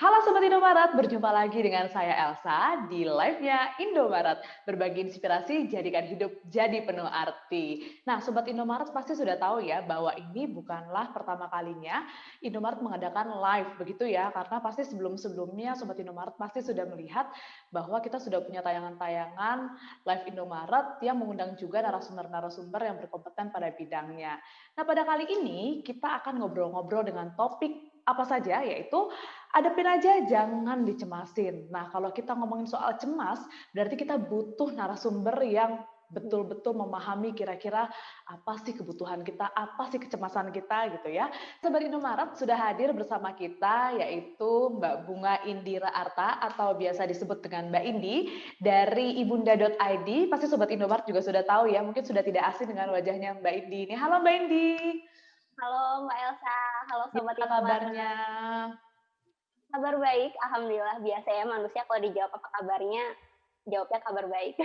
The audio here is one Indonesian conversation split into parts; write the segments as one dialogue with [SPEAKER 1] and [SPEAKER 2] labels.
[SPEAKER 1] Halo Sobat Indomaret, berjumpa lagi dengan saya Elsa di live-nya Indomaret. Berbagi inspirasi, jadikan hidup jadi penuh arti. Nah, Sobat Indomaret pasti sudah tahu ya bahwa ini bukanlah pertama kalinya Indomaret mengadakan live, begitu ya. Karena pasti sebelum-sebelumnya Sobat Indomaret pasti sudah melihat bahwa kita sudah punya tayangan-tayangan live Indomaret yang mengundang juga narasumber-narasumber yang berkompeten pada bidangnya. Nah, pada kali ini kita akan ngobrol-ngobrol dengan topik apa saja, yaitu hadapin aja, jangan dicemasin. Nah, kalau kita ngomongin soal cemas, berarti kita butuh narasumber yang betul-betul memahami kira-kira apa sih kebutuhan kita, apa sih kecemasan kita gitu ya. Sobat Indomaret sudah hadir bersama kita yaitu Mbak Bunga Indira Arta atau biasa disebut dengan Mbak Indi dari ibunda.id. Pasti Sobat Indomaret juga sudah tahu ya, mungkin sudah tidak asing dengan wajahnya Mbak Indi ini. Halo Mbak Indi.
[SPEAKER 2] Halo Mbak Elsa, halo Sobat
[SPEAKER 1] Gimana kabarnya?
[SPEAKER 2] Indomaret. Kabar baik, Alhamdulillah. Biasa ya manusia kalau dijawab apa kabarnya, jawabnya kabar baik.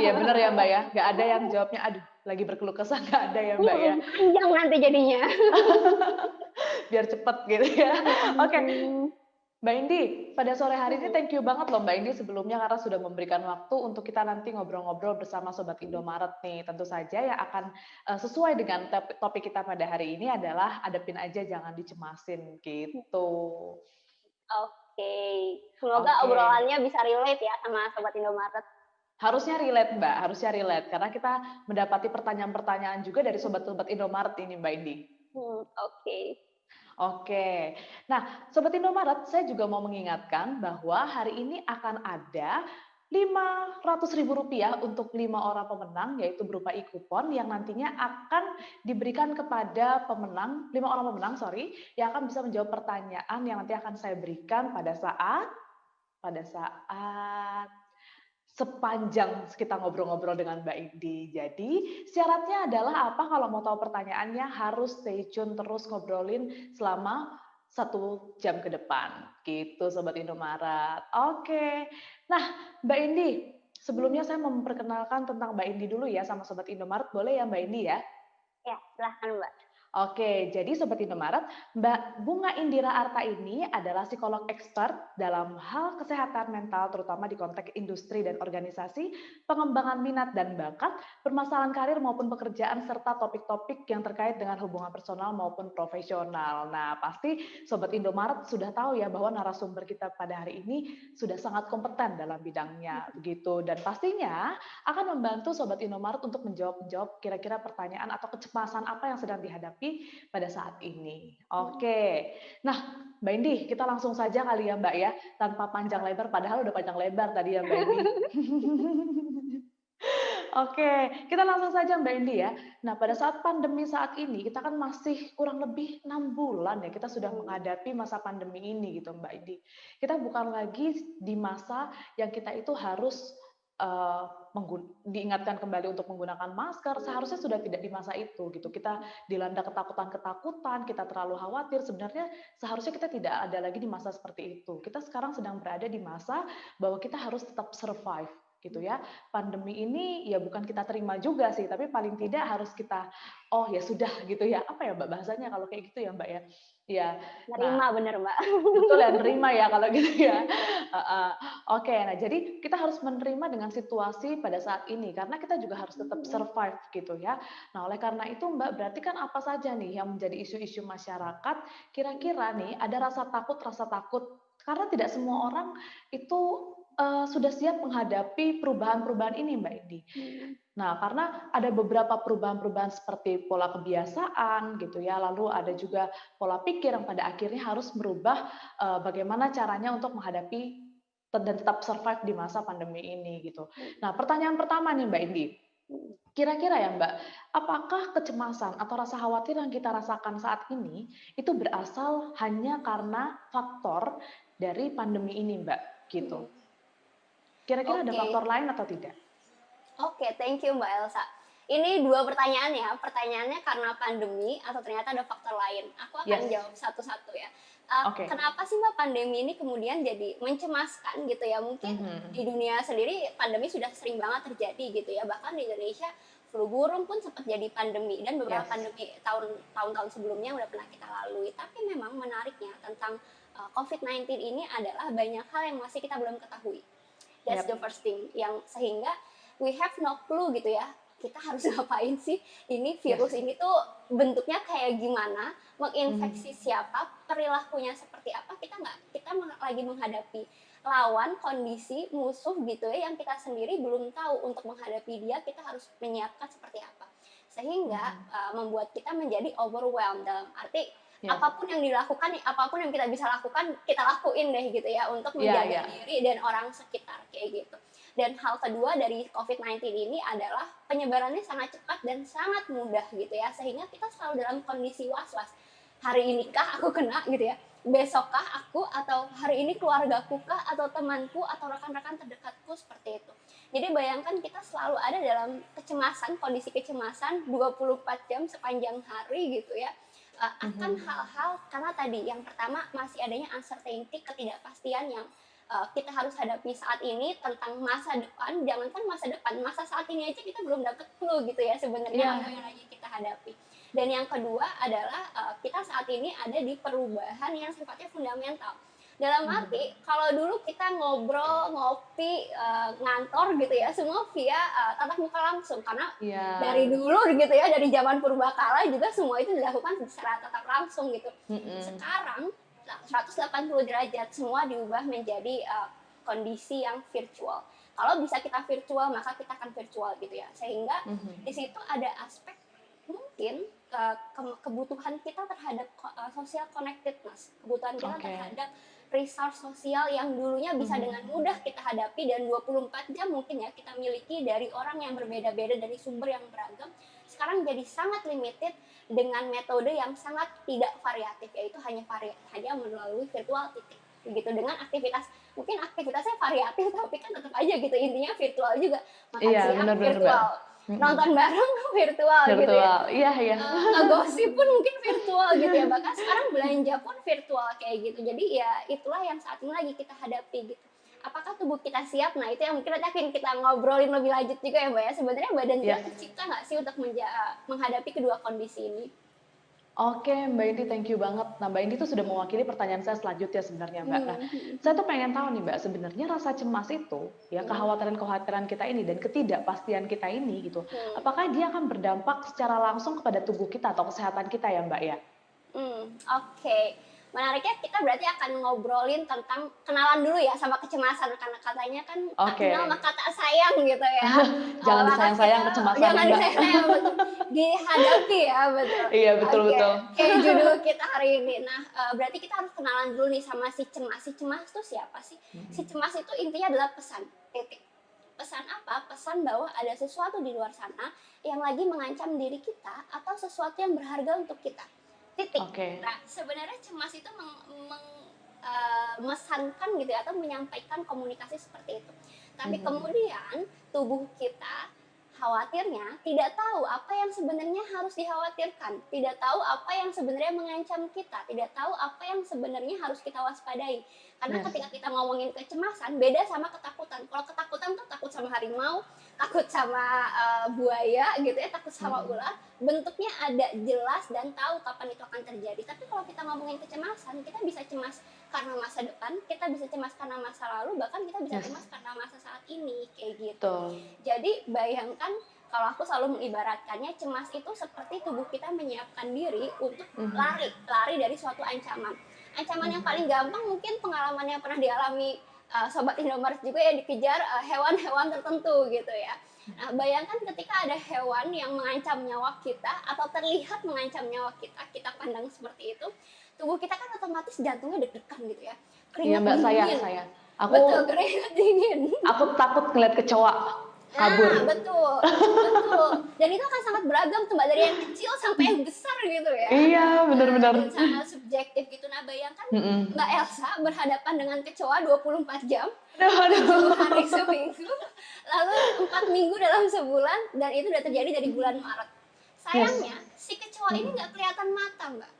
[SPEAKER 1] Iya bener ya Mbak ya, nggak ada yang jawabnya, "Aduh lagi berkeluh kesah," nggak ada ya Mbak ya?
[SPEAKER 2] Panjang nanti jadinya.
[SPEAKER 1] Biar cepet gitu ya. Oke,
[SPEAKER 2] Mhm.
[SPEAKER 1] Mbak Indi, pada sore hari ini
[SPEAKER 2] Mhm.
[SPEAKER 1] thank you banget loh Mbak Indi sebelumnya karena sudah memberikan waktu untuk kita nanti ngobrol-ngobrol bersama Sobat Indomaret nih. Tentu saja yang akan, sesuai dengan topik kita pada hari ini adalah hadapin aja jangan dicemasin gitu.
[SPEAKER 2] Oke, semoga
[SPEAKER 1] Oke.
[SPEAKER 2] obrolannya bisa relate ya sama Sobat Indomaret.
[SPEAKER 1] Harusnya relate Mbak, harusnya relate karena kita mendapati pertanyaan-pertanyaan juga dari sobat-sobat Indomaret ini Mbak Indi.
[SPEAKER 2] Oke.
[SPEAKER 1] Oke. Nah, Sobat Indomaret, saya juga mau mengingatkan bahwa hari ini akan ada Rp500.000 untuk 5 orang pemenang, yaitu berupa e-kupon yang nantinya akan diberikan kepada pemenang, 5 orang pemenang, sorry, yang akan bisa menjawab pertanyaan yang nanti akan saya berikan pada saat sepanjang kita ngobrol-ngobrol dengan Mbak Indi. Jadi, syaratnya adalah apa kalau mau tahu pertanyaannya harus stay tune terus ngobrolin selama 1 jam ke depan. Gitu Sobat Indomaret. Oke. Nah, Mbak Indi, sebelumnya saya memperkenalkan tentang Mbak Indi dulu ya sama Sobat Indomaret, boleh ya Mbak Indi ya?
[SPEAKER 2] Ya, silahkan Mbak.
[SPEAKER 1] Oke, jadi Sobat Indomaret, Mbak Bunga Indira Arta ini adalah psikolog expert dalam hal kesehatan mental, terutama di konteks industri dan organisasi, pengembangan minat dan bakat, permasalahan karir maupun pekerjaan, serta topik-topik yang terkait dengan hubungan personal maupun profesional. Nah, pasti Sobat Indomaret sudah tahu ya bahwa narasumber kita pada hari ini sudah sangat kompeten dalam bidangnya, begitu. Dan pastinya akan membantu Sobat Indomaret untuk menjawab kira-kira pertanyaan atau kecemasan apa yang sedang dihadapi pada saat ini. Oke. Nah, Mbak Indi, kita langsung saja kali ya Mbak ya, tanpa panjang lebar, padahal udah panjang lebar tadi ya Mbak Indi. Oke, kita langsung saja Mbak Indi ya. Nah, pada saat pandemi saat ini, kita kan masih kurang lebih 6 bulan ya, kita sudah menghadapi masa pandemi ini gitu Mbak Indi. Kita bukan lagi di masa yang kita itu harus eee, diingatkan kembali untuk menggunakan masker, seharusnya sudah tidak di masa itu gitu. Kita dilanda ketakutan-ketakutan, kita terlalu khawatir, sebenarnya seharusnya kita tidak ada lagi di masa seperti itu. Kita sekarang sedang berada di masa bahwa kita harus tetap survive gitu ya. Pandemi ini ya bukan kita terima juga sih, tapi paling tidak harus kita, oh ya sudah gitu ya, apa ya Mbak bahasanya kalau kayak gitu ya Mbak ya? Ya,
[SPEAKER 2] Nerima
[SPEAKER 1] nah
[SPEAKER 2] bener Mbak.
[SPEAKER 1] betul ya, nerima ya kalau gitu ya. Heeh. Oke, nah jadi kita harus menerima dengan situasi pada saat ini, karena kita juga harus tetap survive gitu ya. Nah oleh karena itu Mbak, berarti kan apa saja nih yang menjadi isu-isu masyarakat, kira-kira nih ada rasa takut, karena tidak semua orang itu sudah siap menghadapi perubahan-perubahan ini Mbak Indi. Nah, karena ada beberapa perubahan-perubahan seperti pola kebiasaan gitu ya, lalu ada juga pola pikir yang pada akhirnya harus merubah, bagaimana caranya untuk menghadapi dan tetap survive di masa pandemi ini gitu. Nah, pertanyaan pertama nih Mbak Indi, kira-kira ya Mbak, apakah kecemasan atau rasa khawatir yang kita rasakan saat ini, itu berasal hanya karena faktor dari pandemi ini Mbak, gitu? Kira-kira ada
[SPEAKER 2] Oke.
[SPEAKER 1] faktor lain atau tidak?
[SPEAKER 2] Oke, thank you Mbak Elsa. Ini 2 pertanyaan ya, pertanyaannya karena pandemi atau ternyata ada faktor lain? Aku akan
[SPEAKER 1] Yes,
[SPEAKER 2] jawab satu-satu ya.
[SPEAKER 1] oke.
[SPEAKER 2] Kenapa sih Mbak pandemi ini kemudian jadi mencemaskan gitu ya? Mungkin di
[SPEAKER 1] Mhm.
[SPEAKER 2] dunia sendiri pandemi sudah sering banget terjadi gitu ya, bahkan di Indonesia flu burung pun sempat jadi pandemi dan beberapa
[SPEAKER 1] Yes.
[SPEAKER 2] pandemi tahun-tahun sebelumnya udah pernah kita lalui. Tapi memang menariknya tentang, COVID-19 ini adalah banyak hal yang masih kita belum ketahui. That's the
[SPEAKER 1] Yap.
[SPEAKER 2] first thing, yang sehingga we have no clue gitu ya, kita harus ngapain sih, ini virus
[SPEAKER 1] Yes.
[SPEAKER 2] ini tuh bentuknya kayak gimana,
[SPEAKER 1] Mhm.
[SPEAKER 2] menginfeksi siapa, perilakunya seperti apa, kita lagi menghadapi lawan, kondisi, musuh gitu ya, yang kita sendiri belum tahu. Untuk menghadapi dia, kita harus menyiapkan seperti apa. Sehingga
[SPEAKER 1] Mhm.
[SPEAKER 2] membuat kita menjadi overwhelmed, dalam arti
[SPEAKER 1] Yes.
[SPEAKER 2] apapun yang kita bisa lakukan, kita lakuin deh gitu ya, untuk
[SPEAKER 1] Iya
[SPEAKER 2] menjaga
[SPEAKER 1] iya.
[SPEAKER 2] diri dan orang sekitar kayak gitu. Dan hal kedua dari COVID-19 ini adalah penyebarannya sangat cepat dan sangat mudah gitu ya, sehingga kita selalu dalam kondisi was-was. Hari inikah aku kena gitu ya, besokkah aku, atau hari ini keluargaku kah, atau temanku, atau rekan-rekan terdekatku, seperti itu. Jadi bayangkan kita selalu ada dalam kecemasan, kondisi kecemasan 24 jam sepanjang hari gitu ya, akan
[SPEAKER 1] Mhm.
[SPEAKER 2] hal-hal, karena tadi yang pertama masih adanya uncertainty, ketidakpastian yang kita harus hadapi saat ini tentang masa depan. Jangankan masa depan, masa saat ini aja kita belum dapat clue gitu ya sebenarnya apa
[SPEAKER 1] Iya.
[SPEAKER 2] yang lagi kita hadapi. Dan yang kedua adalah kita saat ini ada di perubahan yang sifatnya fundamental. Dalam
[SPEAKER 1] Mhm.
[SPEAKER 2] arti, kalau dulu kita ngobrol, ngopi, ngantor gitu ya, semua via tatap muka langsung. Karena
[SPEAKER 1] Iya.
[SPEAKER 2] dari dulu gitu ya, dari zaman purbakala juga semua itu dilakukan secara tatap langsung gitu.
[SPEAKER 1] Mhm.
[SPEAKER 2] Sekarang 180 derajat, semua diubah menjadi kondisi yang virtual. Kalau bisa kita virtual, maka kita akan virtual gitu ya. Sehingga
[SPEAKER 1] Mhm.
[SPEAKER 2] di situ ada aspek mungkin kebutuhan kita terhadap social connectedness, kebutuhan kita
[SPEAKER 1] Oke.
[SPEAKER 2] terhadap resource sosial yang dulunya bisa dengan
[SPEAKER 1] Mhm.
[SPEAKER 2] mudah kita hadapi dan 24 jam mungkin ya kita miliki dari orang yang berbeda-beda, dari sumber yang beragam, sekarang jadi sangat limited dengan metode yang sangat tidak variatif, yaitu hanya melalui virtual titik begitu, dengan aktivitas mungkin aktivitasnya variatif tapi kan tetap aja gitu, intinya virtual juga, makan
[SPEAKER 1] Iya,
[SPEAKER 2] siang
[SPEAKER 1] benar benar, Mbak.
[SPEAKER 2] virtual,
[SPEAKER 1] Mhm.
[SPEAKER 2] nonton bareng virtual gitu ya,
[SPEAKER 1] Virtual. Iya iya.
[SPEAKER 2] ngegosip pun mungkin virtual gitu ya, bahkan sekarang belanja pun virtual kayak gitu. Jadi ya itulah yang saat ini lagi kita hadapi gitu. Apakah tubuh kita siap? Nah itu yang mungkin nanti akan kita ngobrolin lebih lanjut juga ya Mbak ya. Sebenarnya badan kita
[SPEAKER 1] Iya.
[SPEAKER 2] tercipta nggak sih untuk menghadapi kedua kondisi ini?
[SPEAKER 1] Oke, Mbak Indi, thank you banget. Nah, Mbak Indi tuh sudah mewakili pertanyaan saya selanjutnya sebenarnya, Mbak. Nah, saya tuh pengen tahu nih, Mbak, sebenarnya rasa cemas itu, ya
[SPEAKER 2] Hmm,
[SPEAKER 1] kekhawatiran-kekhawatiran kita ini dan ketidakpastian kita ini gitu,
[SPEAKER 2] hmm.
[SPEAKER 1] apakah dia akan berdampak secara langsung kepada tubuh kita atau kesehatan kita ya, Mbak ya?
[SPEAKER 2] Oke. Menariknya kita berarti akan ngobrolin tentang kenalan dulu ya sama kecemasan, karena katanya kan tak
[SPEAKER 1] Oke.
[SPEAKER 2] kenal maka tak sayang gitu ya.
[SPEAKER 1] Jangan
[SPEAKER 2] Maka
[SPEAKER 1] disayang-sayang
[SPEAKER 2] kita
[SPEAKER 1] kecemasannya,
[SPEAKER 2] jangan
[SPEAKER 1] Mbak.
[SPEAKER 2] disayang-sayang, betul, dihadapi ya, betul.
[SPEAKER 1] Iya, betul
[SPEAKER 2] Oke,
[SPEAKER 1] betul.
[SPEAKER 2] kayak judul kita hari ini. Nah, berarti kita harus kenalan dulu nih sama si cemas. Si cemas itu siapa sih? Si
[SPEAKER 1] Mhm.
[SPEAKER 2] cemas itu intinya adalah pesan, titik. Pesan apa? Pesan bahwa ada sesuatu di luar sana yang lagi mengancam diri kita atau sesuatu yang berharga untuk kita. Titik.
[SPEAKER 1] Oke.
[SPEAKER 2] Nah, sebenarnya cemas itu memesankan gitu ya, atau menyampaikan komunikasi seperti itu. Tapi
[SPEAKER 1] Mhm.
[SPEAKER 2] kemudian tubuh kita khawatirnya tidak tahu apa yang sebenarnya harus dikhawatirkan, tidak tahu apa yang sebenarnya mengancam kita, tidak tahu apa yang sebenarnya harus kita waspadai. Karena
[SPEAKER 1] Yes.
[SPEAKER 2] ketika kita ngomongin kecemasan, beda sama ketakutan. Kalau ketakutan tuh takut sama harimau, takut sama buaya gitu ya, takut sama
[SPEAKER 1] Mhm.
[SPEAKER 2] ular, bentuknya ada jelas dan tahu kapan itu akan terjadi. Tapi kalau kita ngomongin kecemasan, kita bisa cemas karena masa depan, kita bisa cemas karena masa lalu, bahkan kita bisa
[SPEAKER 1] Yes.
[SPEAKER 2] cemas karena masa saat ini, kayak gitu.
[SPEAKER 1] Betul.
[SPEAKER 2] Jadi bayangkan, kalau aku selalu mengibaratkannya, cemas itu seperti tubuh kita menyiapkan diri untuk
[SPEAKER 1] Mhm.
[SPEAKER 2] lari dari suatu ancaman. Ancaman yang paling
[SPEAKER 1] Mhm.
[SPEAKER 2] gampang mungkin pengalaman yang pernah dialami sobat Indomaret juga ya, dikejar hewan-hewan tertentu gitu ya. Nah, bayangkan ketika ada hewan yang mengancam nyawa kita atau terlihat mengancam nyawa kita, kita pandang seperti itu, tubuh kita kan otomatis jantungnya deg-degan gitu ya,
[SPEAKER 1] Iya,
[SPEAKER 2] keringat
[SPEAKER 1] Mbak, saya
[SPEAKER 2] dingin,
[SPEAKER 1] saya. Aku
[SPEAKER 2] betul, keringat dingin.
[SPEAKER 1] aku takut ngeliat kecoa kabur.
[SPEAKER 2] Nah, betul, betul. Dan itu akan sangat beragam tuh Mbak, dari yang kecil sampai yang besar gitu ya.
[SPEAKER 1] Iya, benar-benar.
[SPEAKER 2] Dan sangat subjektif gitu. Nah, bayangkan Mbak
[SPEAKER 1] Mhm.
[SPEAKER 2] Elsa berhadapan dengan kecoa 24 jam,
[SPEAKER 1] Aduh
[SPEAKER 2] 7 hari
[SPEAKER 1] aduh.
[SPEAKER 2] seminggu, lalu 4 minggu dalam sebulan, dan itu udah terjadi dari bulan Maret.
[SPEAKER 1] Yes.
[SPEAKER 2] Sayangnya, si kecoa ini
[SPEAKER 1] Mhm.
[SPEAKER 2] nggak kelihatan mata, Mbak.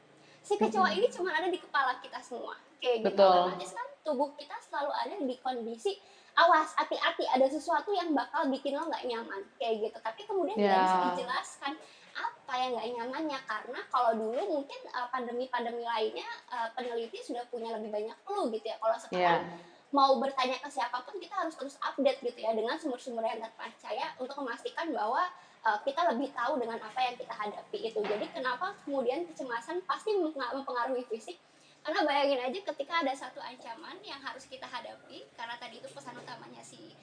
[SPEAKER 2] Si kecoa
[SPEAKER 1] Mhm.
[SPEAKER 2] ini cuma ada di kepala kita semua, kayak gitu.
[SPEAKER 1] Betul.
[SPEAKER 2] Otomatis kan tubuh kita selalu ada di kondisi awas, hati-hati, ada sesuatu yang bakal bikin lo nggak nyaman, kayak gitu. Tapi kemudian nggak bisa
[SPEAKER 1] Ya.
[SPEAKER 2] dijelaskan apa yang nggak nyamannya, karena kalau dulu mungkin pandemi-pandemi lainnya peneliti sudah punya lebih banyak clue gitu ya. Kalau sekarang
[SPEAKER 1] Iya,
[SPEAKER 2] mau bertanya ke siapapun kita harus terus update gitu ya dengan sumber-sumber yang terpercaya untuk memastikan bahwa kita lebih tahu dengan apa yang kita hadapi itu. Jadi kenapa kemudian kecemasan pasti mempengaruhi fisik? Karena bayangin aja ketika ada satu ancaman yang harus kita hadapi, karena tadi itu pesan utamanya si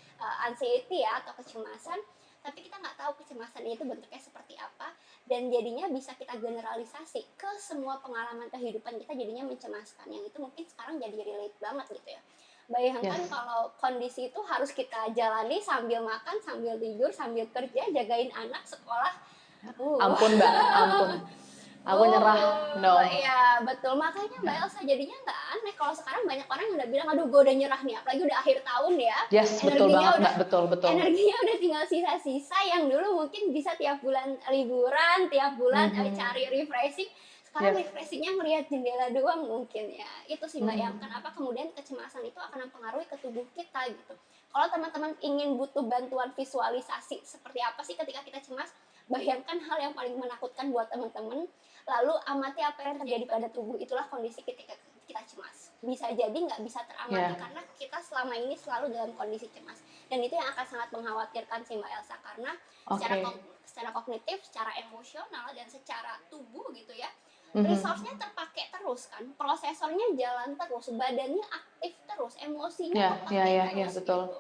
[SPEAKER 2] anxiety ya atau kecemasan, tapi kita nggak tahu kecemasan itu bentuknya seperti apa, dan jadinya bisa kita generalisasi ke semua pengalaman kehidupan kita, jadinya mencemaskan. Yang itu mungkin sekarang jadi relate banget gitu ya. Bayangkan
[SPEAKER 1] yes.
[SPEAKER 2] kalau kondisi itu harus kita jalani sambil makan, sambil tidur, sambil kerja, jagain anak sekolah. Uh.
[SPEAKER 1] Ampun Mbak, ampun. Aku nyerah, no.
[SPEAKER 2] Ya betul. Makanya Mbak Elsa jadinya nggak aneh kalau sekarang banyak orang yang udah bilang, aduh gue udah nyerah nih. Apalagi udah akhir tahun ya.
[SPEAKER 1] Yes, betul
[SPEAKER 2] Energinya
[SPEAKER 1] banget
[SPEAKER 2] udah
[SPEAKER 1] Mbak, betul, betul.
[SPEAKER 2] energinya udah tinggal sisa-sisa yang dulu mungkin bisa tiap bulan liburan, tiap bulan cari refreshing. Sekarang
[SPEAKER 1] Yes.
[SPEAKER 2] refreshingnya melihat jendela doang mungkin ya. Itu sih Mbak yang
[SPEAKER 1] Mhm.
[SPEAKER 2] kenapa kemudian kecemasan itu akan mempengaruhi ke tubuh kita gitu. Kalau teman-teman ingin butuh bantuan visualisasi seperti apa sih ketika kita cemas, bayangkan hal yang paling menakutkan buat teman-teman, lalu amati apa yang terjadi pada tubuh, itulah kondisi ketika kita cemas. Bisa jadi nggak bisa teramati
[SPEAKER 1] Ya,
[SPEAKER 2] karena kita selama ini selalu dalam kondisi cemas. Dan itu yang akan sangat mengkhawatirkan sih Mbak Elsa, karena secara
[SPEAKER 1] oke.
[SPEAKER 2] secara kognitif, secara emosional, dan secara tubuh gitu ya,
[SPEAKER 1] Mhm.
[SPEAKER 2] resource-nya terpakai terus kan, prosesornya jalan terus, badannya aktif terus, emosinya
[SPEAKER 1] Ya, ya,
[SPEAKER 2] kepakai
[SPEAKER 1] ya, ya,
[SPEAKER 2] terus
[SPEAKER 1] betul.
[SPEAKER 2] gitu.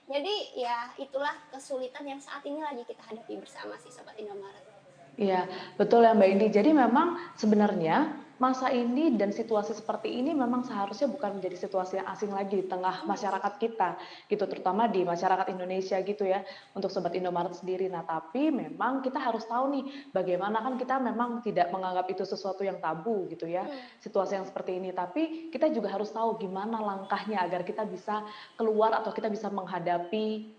[SPEAKER 2] Jadi ya itulah kesulitan yang saat ini lagi kita hadapi bersama sih Sobat Indomaret.
[SPEAKER 1] Iya, betul ya Mbak Indi. Jadi memang sebenarnya masa ini dan situasi seperti ini memang seharusnya bukan menjadi situasi yang asing lagi di tengah masyarakat kita, gitu, terutama di masyarakat Indonesia gitu ya, untuk Sobat Indomaret sendiri. Nah, tapi memang kita harus tahu nih, bagaimana kan kita memang tidak menganggap itu sesuatu yang tabu gitu ya,
[SPEAKER 2] Hmm.
[SPEAKER 1] situasi yang seperti ini. Tapi kita juga harus tahu gimana langkahnya agar kita bisa keluar atau kita bisa menghadapi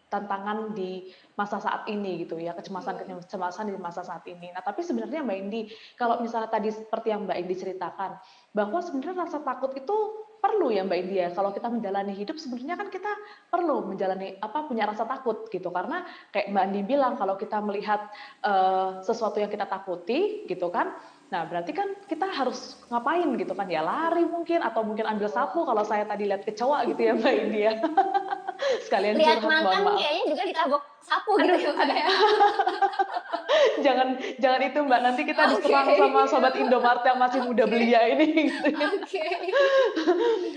[SPEAKER 1] tantangan di masa saat ini gitu ya,
[SPEAKER 2] Hmm.
[SPEAKER 1] kecemasan di masa saat ini. Nah, tapi sebenarnya Mbak Indi, kalau misalnya tadi seperti yang Mbak Indi ceritakan, bahwa sebenarnya rasa takut itu perlu ya Mbak Indi ya, kalau kita menjalani hidup sebenarnya kan kita perlu menjalani punya rasa takut gitu, karena kayak Mbak Indi bilang kalau kita melihat sesuatu yang kita takuti gitu kan, nah berarti kan kita harus ngapain gitu kan ya, lari mungkin atau mungkin ambil sapu kalau saya tadi lihat kecoa gitu ya Mbak Indi ya. Sekalian
[SPEAKER 2] Lihat
[SPEAKER 1] curhat, mohon
[SPEAKER 2] mantan
[SPEAKER 1] maaf.
[SPEAKER 2] kayaknya juga ditabok sapu gitu
[SPEAKER 1] Aduh,
[SPEAKER 2] ya Mbak
[SPEAKER 1] aduh.
[SPEAKER 2] ya.
[SPEAKER 1] Jangan jangan itu Mbak, nanti kita
[SPEAKER 2] Oke.
[SPEAKER 1] diserang sama sobat Indomaret yang masih muda
[SPEAKER 2] Oke.
[SPEAKER 1] belia ini gitu ya.
[SPEAKER 2] Oke.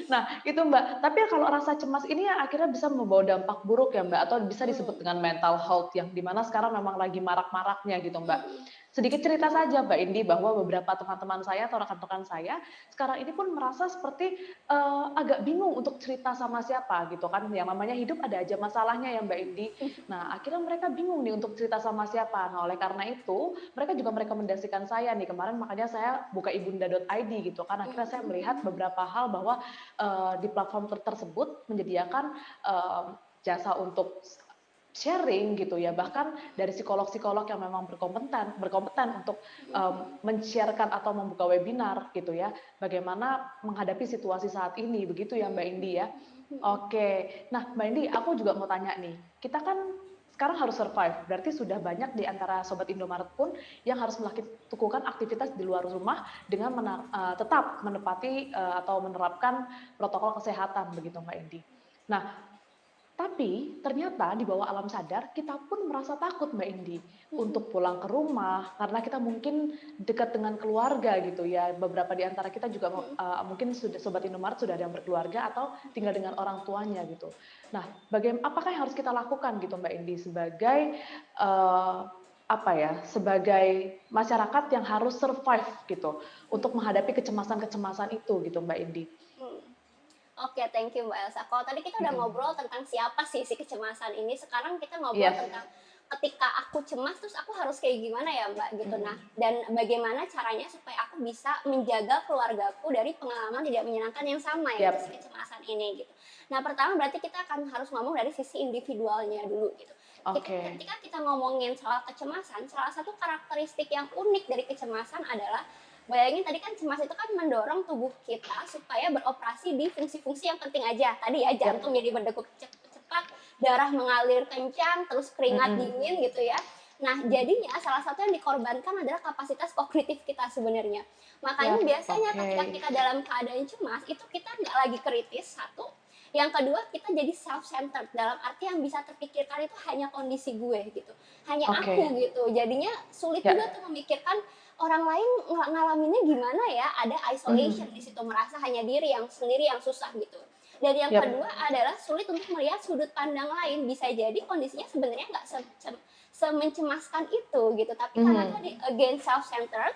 [SPEAKER 1] Nah, itu Mbak, tapi kalau rasa cemas ini yang akhirnya bisa membawa dampak buruk ya Mbak, atau bisa disebut
[SPEAKER 2] Hmm.
[SPEAKER 1] dengan mental health yang dimana sekarang memang lagi marak-maraknya gitu Mbak.
[SPEAKER 2] Hmm.
[SPEAKER 1] Sedikit cerita saja Mbak Indi bahwa beberapa teman-teman saya atau rekan-rekan saya sekarang ini pun merasa seperti agak bingung untuk cerita sama siapa gitu kan. Yang namanya hidup ada aja masalahnya ya Mbak Indi. Nah, akhirnya mereka bingung nih untuk cerita sama siapa. Nah, oleh karena itu, mereka juga merekomendasikan saya nih. Kemarin makanya saya buka ibunda.id gitu kan. Akhirnya saya melihat beberapa hal bahwa di platform tersebut menyediakan jasa untuk sharing gitu ya, bahkan dari psikolog-psikolog yang memang berkompeten untuk men-sharekan atau membuka webinar gitu ya, bagaimana menghadapi situasi saat ini, begitu ya Mbak Indi ya. Oke, nah Mbak Indi, aku juga mau tanya nih, kita kan sekarang harus survive, berarti sudah banyak di antara Sobat Indomaret pun yang harus melakukan aktivitas di luar rumah dengan tetap menepati atau menerapkan protokol kesehatan, begitu Mbak Indi. Nah, tapi ternyata di bawah alam sadar kita pun merasa takut Mbak Indi untuk pulang ke rumah karena kita mungkin dekat dengan keluarga gitu ya. Beberapa di antara kita juga mungkin sudah Sobat Indomaret sudah ada yang berkeluarga atau tinggal dengan orang tuanya gitu. Nah, apakah yang harus kita lakukan gitu Mbak Indi sebagai eh, sebagai masyarakat yang harus survive gitu untuk menghadapi kecemasan-kecemasan itu gitu Mbak Indi.
[SPEAKER 2] Hmm. Oke, thank you Mbak Elsa. Kalau tadi kita udah
[SPEAKER 1] Mm-mm.
[SPEAKER 2] ngobrol tentang siapa sih si kecemasan ini, sekarang kita ngobrol
[SPEAKER 1] Yes.
[SPEAKER 2] tentang ketika aku cemas terus aku harus kayak gimana ya Mbak gitu. Nah,
[SPEAKER 1] Mm-mm.
[SPEAKER 2] dan bagaimana caranya supaya aku bisa menjaga keluargaku dari pengalaman tidak menyenangkan yang sama yaitu si
[SPEAKER 1] Yap.
[SPEAKER 2] kecemasan ini gitu. Nah, pertama berarti kita akan harus ngomong dari sisi individualnya dulu gitu.
[SPEAKER 1] Oke.
[SPEAKER 2] Ketika kita ngomongin soal kecemasan, salah satu karakteristik yang unik dari kecemasan adalah, bayangin tadi kan cemas itu kan mendorong tubuh kita supaya beroperasi di fungsi-fungsi yang penting aja. Tadi ya jantung
[SPEAKER 1] Yap.
[SPEAKER 2] jadi berdegup cepat, darah mengalir kencang, terus keringat
[SPEAKER 1] Mm-mm.
[SPEAKER 2] dingin gitu ya. Nah, jadinya salah satu yang dikorbankan adalah kapasitas kognitif kita sebenarnya. Makanya
[SPEAKER 1] Yap,
[SPEAKER 2] biasanya
[SPEAKER 1] oke.
[SPEAKER 2] ketika kita dalam keadaan cemas, itu kita nggak lagi kritis, satu. Yang kedua, kita jadi self-centered, dalam arti yang bisa terpikirkan itu hanya kondisi gue gitu, hanya aku
[SPEAKER 1] Oke.
[SPEAKER 2] gitu. Jadinya sulit juga
[SPEAKER 1] Ya.
[SPEAKER 2] tuh memikirkan orang lain ngalaminnya gimana ya, ada isolation
[SPEAKER 1] Mhm.
[SPEAKER 2] di situ, merasa hanya diri yang sendiri yang susah gitu. Dan yang
[SPEAKER 1] Yap.
[SPEAKER 2] kedua adalah sulit untuk melihat sudut pandang lain, bisa jadi kondisinya sebenarnya nggak semencemaskan itu gitu, tapi karena
[SPEAKER 1] Mhm.
[SPEAKER 2] tadi again self-centered,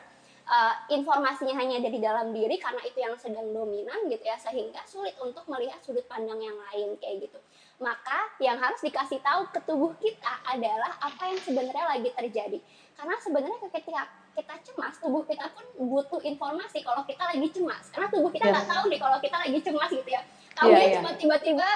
[SPEAKER 2] informasinya hanya ada di dalam diri karena itu yang sedang dominan gitu ya, sehingga sulit untuk melihat sudut pandang yang lain kayak gitu. Maka yang harus dikasih tahu ke tubuh kita adalah apa yang sebenarnya lagi terjadi. Karena sebenarnya ketika kita cemas, tubuh kita pun butuh informasi kalau kita lagi cemas. Karena tubuh kita nggak
[SPEAKER 1] Yes.
[SPEAKER 2] tahu nih kalau kita lagi cemas gitu ya.
[SPEAKER 1] Iya
[SPEAKER 2] Taunya
[SPEAKER 1] iya.
[SPEAKER 2] cuma tiba-tiba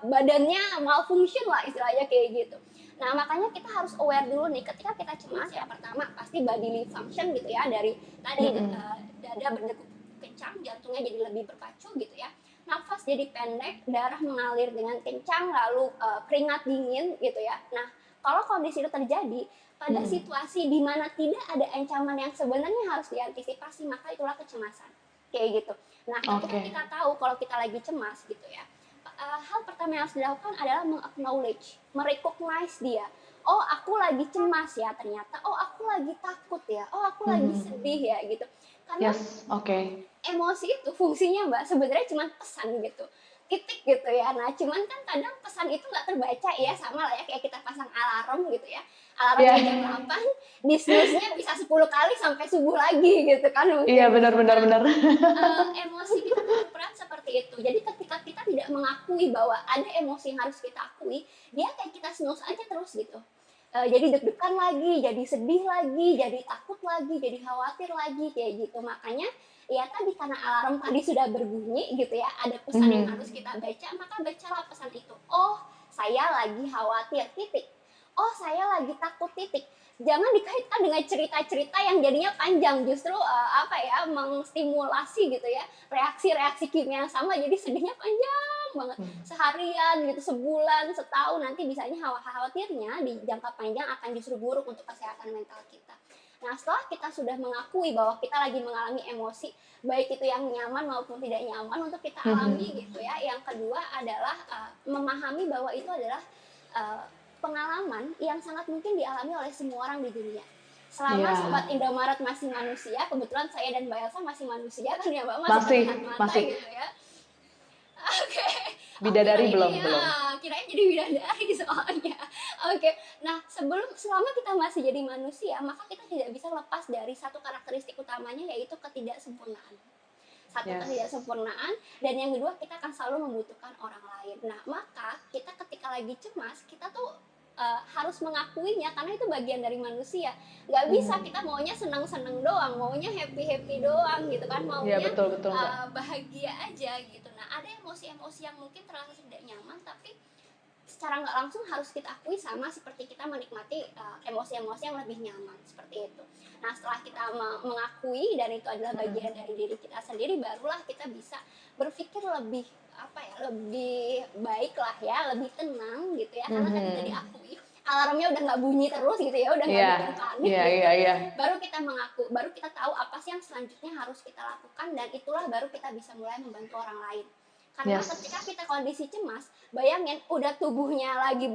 [SPEAKER 2] badannya malfunction lah istilahnya kayak gitu. Nah, makanya kita harus aware dulu nih ketika kita cemas ya pertama pasti bodily function gitu ya dari tadi
[SPEAKER 1] Mhm.
[SPEAKER 2] dada berdegup kencang, jantungnya jadi lebih berpacu gitu ya. Nafas jadi pendek, darah mengalir dengan kencang, lalu keringat dingin gitu ya. Nah, kalau kondisi itu terjadi pada
[SPEAKER 1] Mhm.
[SPEAKER 2] situasi di mana tidak ada ancaman yang sebenarnya harus diantisipasi, maka itulah kecemasan. Kayak gitu. Nah, ketika
[SPEAKER 1] Oke.
[SPEAKER 2] kita tahu kalau kita lagi cemas gitu ya, hal pertama yang harus dilakukan adalah meng-acknowledge, merecognize dia. Oh, aku lagi cemas ya ternyata. Oh, aku lagi takut ya. Oh, aku lagi
[SPEAKER 1] Mhm.
[SPEAKER 2] sedih ya gitu. Karena
[SPEAKER 1] Yes, oke.
[SPEAKER 2] emosi itu fungsinya Mbak sebenarnya cuma pesan gitu, titik gitu ya. Nah cuman kan kadang pesan itu nggak terbaca ya, sama lah ya kayak kita pasang alarm gitu ya,
[SPEAKER 1] Iya.
[SPEAKER 2] alarmnya jam 8, di snooze-nya bisa 10 kali sampai subuh lagi gitu kan
[SPEAKER 1] Iya,
[SPEAKER 2] mungkin.
[SPEAKER 1] benar benar
[SPEAKER 2] Nah,
[SPEAKER 1] benar.
[SPEAKER 2] emosi kita tuh berperan seperti itu. Jadi ketika kita tidak mengakui bahwa ada emosi yang harus kita akui, dia kayak kita snooze aja terus gitu. Jadi deg-degan lagi, jadi sedih lagi, jadi takut lagi, jadi khawatir lagi, kayak gitu. Makanya, ya tadi karena alarm tadi sudah berbunyi gitu ya, ada pesan yang harus
[SPEAKER 1] Mhm.
[SPEAKER 2] kita baca, maka bacalah pesan itu. Oh, saya lagi khawatir, titik. Oh, saya lagi takut, titik. Jangan dikaitkan dengan cerita-cerita yang jadinya panjang, justru apa ya, mengstimulasi gitu ya, reaksi-reaksi kimia yang sama, jadi sedihnya panjang banget
[SPEAKER 1] Mhm.
[SPEAKER 2] seharian gitu, sebulan, setahun, nanti bisanya khawatirnya di jangka panjang akan justru buruk untuk kesehatan mental kita. Nah, setelah kita sudah mengakui bahwa kita lagi mengalami emosi, baik itu yang nyaman maupun tidak nyaman untuk kita alami
[SPEAKER 1] Mhm.
[SPEAKER 2] gitu ya. Yang kedua adalah memahami bahwa itu adalah uh, pengalaman yang sangat mungkin dialami oleh semua orang di dunia. Selama
[SPEAKER 1] Iya.
[SPEAKER 2] Sobat Indomaret masih manusia, kebetulan saya dan Mbak Elsa masih manusia kan ya Mbak, masih terlihat
[SPEAKER 1] Masih
[SPEAKER 2] mata
[SPEAKER 1] masih.
[SPEAKER 2] gitu ya. Oke, oke, nah
[SPEAKER 1] Bidadari
[SPEAKER 2] ini
[SPEAKER 1] belum
[SPEAKER 2] ya,
[SPEAKER 1] belum.
[SPEAKER 2] kirain jadi bidadari soalnya. Oke, nah selama kita masih jadi manusia, maka kita tidak bisa lepas dari satu karakteristik utamanya yaitu ketidaksempurnaan. Satu
[SPEAKER 1] Yes.
[SPEAKER 2] ketidaksempurnaan dan yang kedua kita akan selalu membutuhkan orang lain. Nah, maka kita ketika lagi cemas, kita tuh harus mengakuinya karena itu bagian dari manusia. Nggak bisa kita
[SPEAKER 1] Mhm.
[SPEAKER 2] maunya seneng-seneng doang, maunya happy-happy doang gitu kan,
[SPEAKER 1] Iya,
[SPEAKER 2] maunya
[SPEAKER 1] betul betul, Mbak.
[SPEAKER 2] bahagia aja gitu. Nah, ada emosi-emosi yang mungkin terasa tidak nyaman, tapi secara nggak langsung harus kita akui sama seperti kita menikmati emosi-emosi yang lebih nyaman seperti itu. Nah, setelah kita mengakui dan itu adalah bagian
[SPEAKER 1] Mhm.
[SPEAKER 2] dari diri kita sendiri, barulah kita bisa berpikir lebih apa ya, lebih baik lah ya, lebih tenang gitu ya. Karena tadi udah
[SPEAKER 1] Mhm.
[SPEAKER 2] diakui, alarmnya udah nggak bunyi terus gitu ya, udah nggak
[SPEAKER 1] Iya.
[SPEAKER 2] bikin panik
[SPEAKER 1] Iya
[SPEAKER 2] gitu.
[SPEAKER 1] iya iya.
[SPEAKER 2] Baru kita mengaku, baru kita tahu apa sih yang selanjutnya harus kita lakukan dan itulah baru kita bisa mulai membantu orang lain. Karena ketika
[SPEAKER 1] Yes.
[SPEAKER 2] kita kondisi cemas, bayangin udah tubuhnya lagi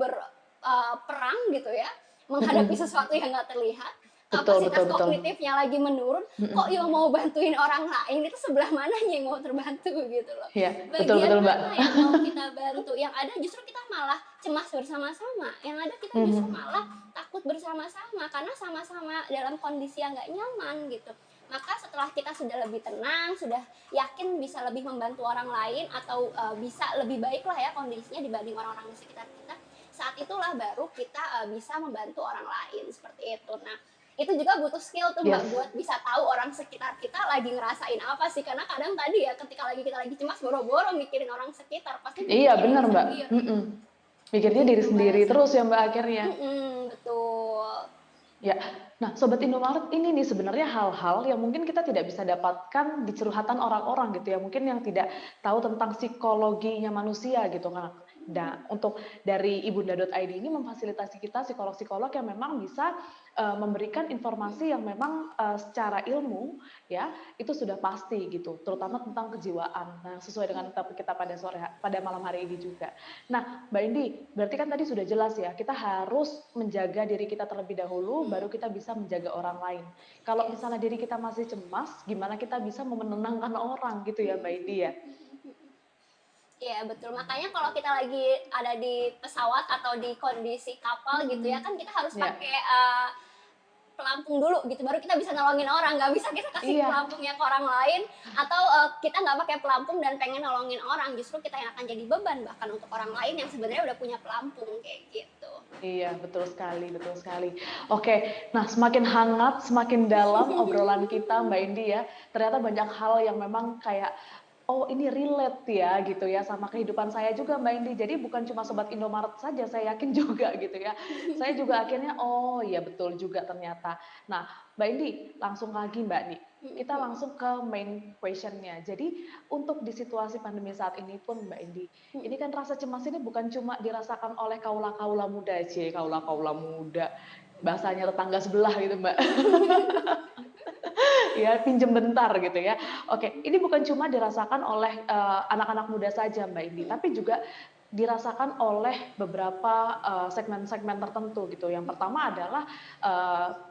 [SPEAKER 2] perang gitu ya, menghadapi
[SPEAKER 1] Mhm.
[SPEAKER 2] sesuatu yang nggak terlihat,
[SPEAKER 1] Betul betul
[SPEAKER 2] kapasitas
[SPEAKER 1] betul.
[SPEAKER 2] kognitifnya lagi menurun, kok yang
[SPEAKER 1] Mhm.
[SPEAKER 2] mau bantuin orang lain itu sebelah mananya yang mau terbantu gitu loh.
[SPEAKER 1] Iya, betul betul,
[SPEAKER 2] Bagian
[SPEAKER 1] Mbak.
[SPEAKER 2] mana yang mau kita bantu? Yang ada justru kita malah cemas bersama-sama, yang ada kita justru malah
[SPEAKER 1] Mhm.
[SPEAKER 2] takut bersama-sama karena sama-sama dalam kondisi yang nggak nyaman gitu. Maka setelah kita sudah lebih tenang, sudah yakin bisa lebih membantu orang lain atau bisa lebih baik lah ya kondisinya dibanding orang-orang di sekitar kita, saat itulah baru kita bisa membantu orang lain seperti itu. Nah, itu juga butuh skill tuh Mbak buat
[SPEAKER 1] Yes.
[SPEAKER 2] bisa tahu orang sekitar kita lagi ngerasain apa sih, karena kadang tadi ya ketika kita lagi cemas boro-boro mikirin orang sekitar, pasti
[SPEAKER 1] Iya,
[SPEAKER 2] mikirnya diri
[SPEAKER 1] benar, Mbak.
[SPEAKER 2] sendiri.
[SPEAKER 1] Mhm. Mikirnya diri
[SPEAKER 2] Gitu Mbak
[SPEAKER 1] sendiri
[SPEAKER 2] Elsa.
[SPEAKER 1] terus ya, Mbak, akhirnya.
[SPEAKER 2] Betul.
[SPEAKER 1] Ya. Nah, Sobat Indomaret, ini nih sebenarnya hal-hal yang mungkin kita tidak bisa dapatkan di curhatan orang-orang gitu ya, mungkin yang tidak tahu tentang psikologinya manusia gitu kan. Nah, untuk dari ibunda.id ini memfasilitasi kita psikolog-psikolog yang memang bisa memberikan informasi yang memang secara ilmu ya itu sudah pasti gitu, terutama tentang kejiwaan. Nah, sesuai dengan topik kita pada malam hari ini juga. Nah, Mbak Indi, berarti kan tadi sudah jelas ya, kita harus menjaga diri kita terlebih dahulu, baru kita bisa menjaga orang lain. Kalau
[SPEAKER 2] Yes.
[SPEAKER 1] misalnya diri kita masih cemas, gimana kita bisa menenangkan orang gitu ya, Mbak Indi ya?
[SPEAKER 2] Iya betul, makanya kalau kita lagi ada di pesawat atau di kondisi kapal gitu ya,
[SPEAKER 1] Mhm.
[SPEAKER 2] kan kita harus
[SPEAKER 1] Ya,
[SPEAKER 2] pakai pelampung dulu gitu, baru kita bisa nolongin orang, nggak bisa kita kasih
[SPEAKER 1] iya,
[SPEAKER 2] pelampungnya ke orang lain, atau kita nggak pakai pelampung dan pengen nolongin orang, justru kita yang akan jadi beban bahkan untuk orang lain yang sebenarnya udah punya pelampung kayak gitu.
[SPEAKER 1] iya, betul sekali, betul sekali. Oke, nah semakin hangat, semakin dalam obrolan kita, Mbak Indi ya. Ternyata banyak hal yang memang kayak, oh ini relate ya gitu ya sama kehidupan saya juga Mbak Indi. Jadi bukan cuma Sobat Indomaret saja, saya yakin juga gitu ya. Saya juga akhirnya, oh iya betul juga ternyata. Nah Mbak Indi, langsung lagi Mbak nih. Kita langsung ke main questionnya. Jadi untuk di situasi pandemi saat ini pun Mbak Indi, ini kan rasa cemas ini bukan cuma dirasakan oleh kaula-kaula muda, kaula-kaula muda, bahasanya tetangga sebelah gitu Mbak. Ya, pinjem bentar gitu ya. Oke, ini bukan cuma dirasakan oleh anak-anak muda saja Mbak Indi, tapi juga dirasakan oleh beberapa segmen-segmen tertentu gitu. Yang pertama adalah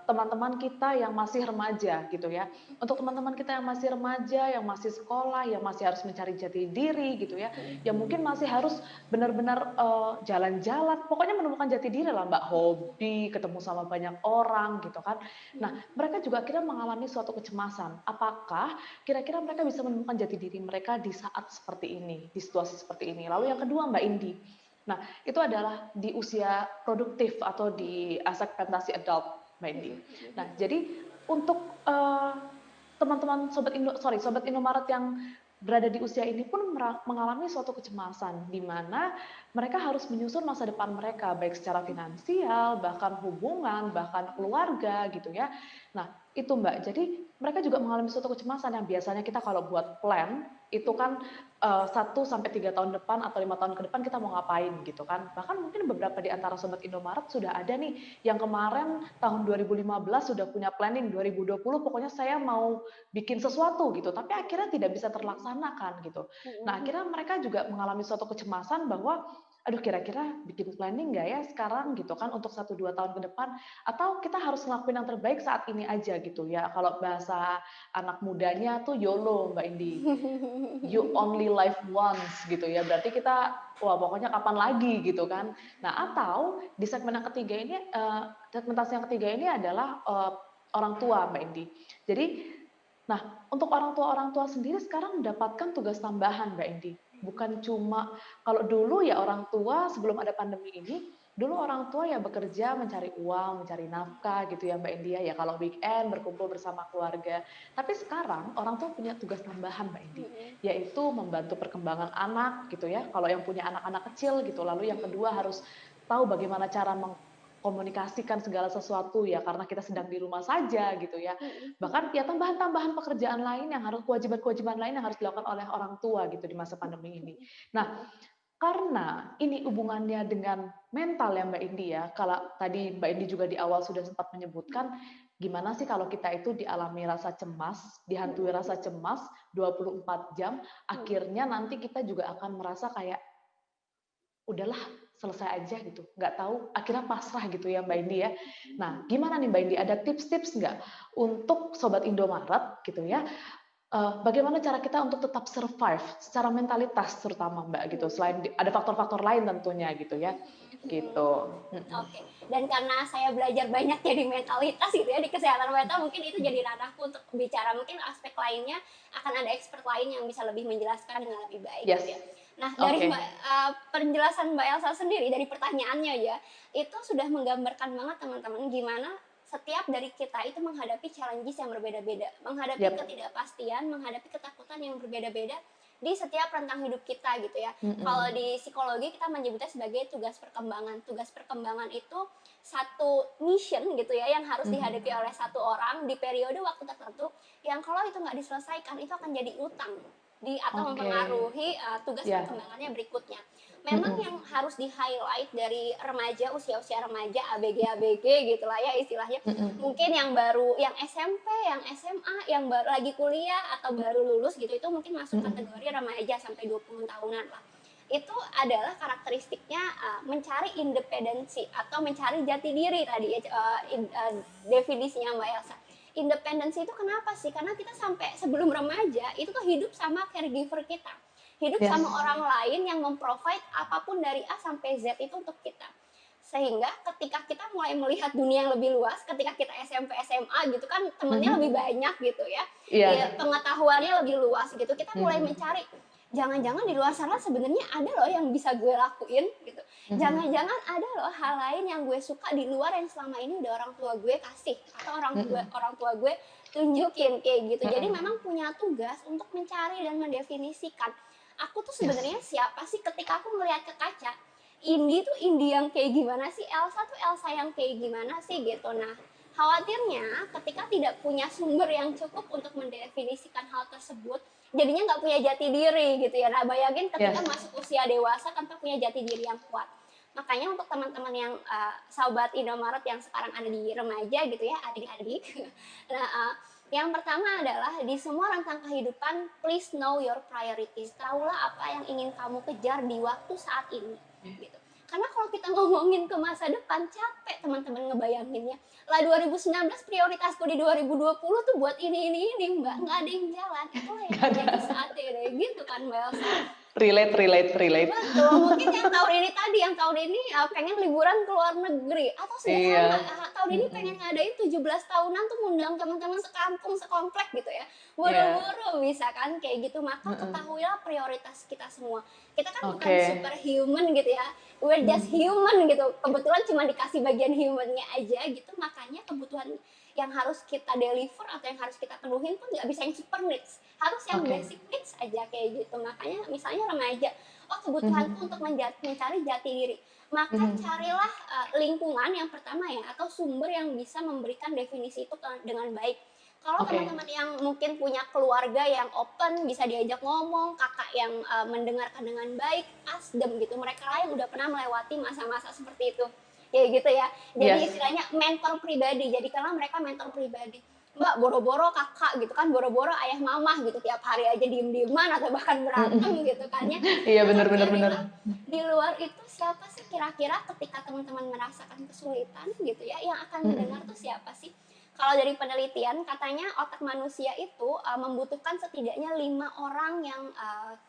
[SPEAKER 1] teman-teman kita yang masih remaja gitu ya. Untuk teman-teman kita yang masih remaja, yang masih sekolah, yang masih harus mencari jati diri gitu ya, yang mungkin masih harus benar-benar jalan-jalan, pokoknya menemukan jati diri lah Mbak, hobi, ketemu sama banyak orang gitu kan. Nah, mereka juga akhirnya mengalami suatu kecemasan. Apakah kira-kira mereka bisa menemukan jati diri mereka di saat seperti ini, di situasi seperti ini? Lalu yang kedua, Mbak Indi. Nah, itu adalah di usia produktif atau di segmentasi adult, Mbak Indi. Nah, jadi untuk teman-teman Sobat Indomaret yang berada di usia ini pun mengalami suatu kecemasan di mana mereka harus menyusun masa depan mereka baik secara finansial, bahkan hubungan, bahkan keluarga gitu ya. Nah, itu Mbak. Jadi mereka juga mengalami suatu kecemasan yang biasanya kita kalau buat plan itu kan 1 sampai 3 tahun depan atau 5 tahun ke depan kita mau ngapain gitu kan. Bahkan mungkin beberapa di antara Sobat Indomaret sudah ada nih yang kemarin tahun 2015 sudah punya planning 2020 pokoknya saya mau bikin sesuatu gitu, tapi akhirnya tidak bisa terlaksanakan gitu. Nah, akhirnya mereka juga mengalami suatu kecemasan bahwa aduh kira-kira bikin planning nggak ya sekarang gitu kan untuk 1-2 tahun ke depan atau kita harus ngelakuin yang terbaik saat ini aja gitu ya. Kalau bahasa anak mudanya tuh YOLO Mbak Indi. You only live once gitu ya. Berarti kita wah pokoknya kapan lagi gitu kan. Nah, atau di segmen yang ketiga ini segmentasi yang ketiga ini adalah orang tua Mbak Indi. Jadi nah, untuk orang tua sendiri sekarang mendapatkan tugas tambahan Mbak Indi. Bukan cuma kalau dulu ya orang tua sebelum ada pandemi ini, dulu orang tua ya bekerja mencari uang, mencari nafkah gitu ya Mbak Indi ya kalau weekend berkumpul bersama keluarga. Tapi sekarang orang tua punya tugas tambahan Mbak Indi, yaitu membantu perkembangan anak gitu ya. Kalau yang punya anak-anak kecil gitu, lalu yang kedua harus tahu bagaimana cara mengkomunikasikan segala sesuatu ya karena kita sedang di rumah saja gitu ya. Bahkan ya tambahan-tambahan pekerjaan lain yang harus kewajiban-kewajiban lain yang harus dilakukan oleh orang tua gitu di masa pandemi ini. Nah, karena ini hubungannya dengan mental ya Mbak Indi ya. Kalau tadi Mbak Indi juga di awal sudah sempat menyebutkan gimana sih kalau kita itu dialami rasa cemas, dihantui rasa cemas 24 jam, akhirnya nanti kita juga akan merasa kayak udahlah selesai aja gitu, nggak tahu, akhirnya pasrah gitu ya Mbak Indi ya. Nah, gimana nih Mbak Indi, ada tips-tips nggak untuk Sobat Indomaret gitu ya, bagaimana cara kita untuk tetap survive secara mentalitas terutama Mbak gitu, selain ada faktor-faktor lain tentunya gitu ya, gitu. Mhm.
[SPEAKER 2] Oke, dan karena saya belajar banyak ya di mentalitas gitu ya, di kesehatan mental mungkin itu jadi ranahku untuk bicara, mungkin aspek lainnya akan ada expert lain yang bisa lebih menjelaskan dengan lebih baik
[SPEAKER 1] Yes,
[SPEAKER 2] gitu ya. Nah dari
[SPEAKER 1] oke.
[SPEAKER 2] penjelasan Mbak Elsa sendiri, dari pertanyaannya ya, itu sudah menggambarkan banget teman-teman gimana setiap dari kita itu menghadapi challenges yang berbeda-beda, menghadapi
[SPEAKER 1] Yap,
[SPEAKER 2] ketidakpastian, menghadapi ketakutan yang berbeda-beda di setiap rentang hidup kita gitu ya. Kalau
[SPEAKER 1] mhm,
[SPEAKER 2] di psikologi kita menyebutnya sebagai tugas perkembangan. Tugas perkembangan itu satu mission gitu ya yang harus dihadapi
[SPEAKER 1] mhm.
[SPEAKER 2] oleh satu orang di periode waktu tertentu yang kalau itu nggak diselesaikan itu akan jadi utang. atau
[SPEAKER 1] Oke.
[SPEAKER 2] mempengaruhi tugas
[SPEAKER 1] Ya.
[SPEAKER 2] perkembangannya berikutnya. Memang
[SPEAKER 1] Mhm.
[SPEAKER 2] yang harus di-highlight dari remaja, usia-usia remaja, ABG gitulah ya istilahnya,
[SPEAKER 1] Mhm.
[SPEAKER 2] mungkin yang baru, yang SMP, yang SMA, yang baru lagi kuliah atau baru lulus gitu, itu mungkin masuk
[SPEAKER 1] Mhm.
[SPEAKER 2] kategori remaja sampai 20 tahunan lah. Itu adalah karakteristiknya mencari independensi atau mencari jati diri tadi ya, definisinya Mbak Elsa. Independensi itu kenapa sih? Karena kita sampai sebelum remaja itu tuh hidup sama caregiver kita. Hidup sama
[SPEAKER 1] Yes.
[SPEAKER 2] orang lain yang memprovide apapun dari A sampai Z itu untuk kita. Sehingga ketika kita mulai melihat dunia yang lebih luas, ketika kita SMP, SMA gitu kan temennya lebih
[SPEAKER 1] Mhm.
[SPEAKER 2] banyak gitu ya,
[SPEAKER 1] Iya.
[SPEAKER 2] ya pengetahuannya lebih luas gitu, kita mulai
[SPEAKER 1] Mhm.
[SPEAKER 2] mencari, jangan-jangan di luar sana sebenarnya ada loh yang bisa gue lakuin gitu.
[SPEAKER 1] Mhm.
[SPEAKER 2] Jangan-jangan ada loh hal lain yang gue suka di luar yang selama ini udah orang tua gue kasih atau
[SPEAKER 1] Mhm.
[SPEAKER 2] orang tua gue tunjukin kayak gitu. Jadi
[SPEAKER 1] Mhm.
[SPEAKER 2] memang punya tugas untuk mencari dan mendefinisikan aku tuh
[SPEAKER 1] Yes.
[SPEAKER 2] sebenarnya siapa sih ketika aku melihat ke kaca. Indi tuh Indi yang kayak gimana sih? Elsa tuh Elsa yang kayak gimana sih gitu. Nah, khawatirnya ketika tidak punya sumber yang cukup untuk mendefinisikan hal tersebut, jadinya nggak punya jati diri gitu ya. Nah, bayangin ketika
[SPEAKER 1] Yes.
[SPEAKER 2] masuk usia dewasa tanpa punya jati diri yang kuat. Makanya untuk teman-teman yang sobat Indomaret yang sekarang ada di remaja gitu ya, adik-adik. Nah, yang pertama adalah di semua rentang kehidupan, please know your priorities. Tahulah apa yang ingin kamu kejar di waktu saat ini, gitu. Karena kalau kita ngomongin ke masa depan, capek teman-teman ngebayanginnya. Lah 2019 prioritasku di 2020 tuh buat ini, Mbak. Nggak ada yang jalan. Itulah yang
[SPEAKER 1] Nggak
[SPEAKER 2] terjadi
[SPEAKER 1] ada.
[SPEAKER 2] saat ini, gitu kan, Mbak Elsa.
[SPEAKER 1] Relate, relate, relate.
[SPEAKER 2] Betul, mungkin yang tahun ini tadi, yang tahun ini pengen liburan ke luar negeri, atau sederhana,
[SPEAKER 1] Iya.
[SPEAKER 2] tahun ini pengen
[SPEAKER 1] Mhm.
[SPEAKER 2] ngadain 17 tahunan tuh ngundang teman-teman sekampung, sekomplek gitu ya.
[SPEAKER 1] Iya.
[SPEAKER 2] Buru-buru bisa kan kayak gitu, maka
[SPEAKER 1] Heeh.
[SPEAKER 2] ketahuilah prioritas kita semua. Kita kan bukan
[SPEAKER 1] Oke.
[SPEAKER 2] superhuman gitu ya, we're just
[SPEAKER 1] Mhm.
[SPEAKER 2] human gitu. Kebetulan cuma dikasih bagian humannya aja gitu, makanya kebutuhan yang harus kita deliver atau yang harus kita penuhin pun nggak bisa yang super needs, harus yang
[SPEAKER 1] Oke.
[SPEAKER 2] basic needs aja kayak gitu. Makanya misalnya remaja, oh kebutuhanku untuk
[SPEAKER 1] Mhm.
[SPEAKER 2] mencari jati diri, maka
[SPEAKER 1] Mhm.
[SPEAKER 2] carilah lingkungan yang pertama ya, atau sumber yang bisa memberikan definisi itu dengan baik. Kalau
[SPEAKER 1] Oke.
[SPEAKER 2] teman-teman yang mungkin punya keluarga yang open, bisa diajak ngomong, kakak yang mendengarkan dengan baik, ask them gitu, mereka lah yang udah pernah melewati masa-masa seperti itu, ya gitu ya. Jadi
[SPEAKER 1] Yes.
[SPEAKER 2] istilahnya mentor pribadi, jadikanlah mereka mentor pribadi. Mbak, boro-boro kakak gitu kan, boro-boro ayah mamah gitu, tiap hari aja diem-dieman atau bahkan berantem
[SPEAKER 1] Mhm.
[SPEAKER 2] gitu kan ya.
[SPEAKER 1] Iya,
[SPEAKER 2] Maka
[SPEAKER 1] bener, bener, bener.
[SPEAKER 2] carilah di luar itu siapa sih kira-kira ketika teman-teman merasakan kesulitan gitu ya, yang akan mendengar tuh
[SPEAKER 1] Mhm.
[SPEAKER 2] siapa sih? Kalau dari penelitian katanya otak manusia itu membutuhkan setidaknya 5 orang yang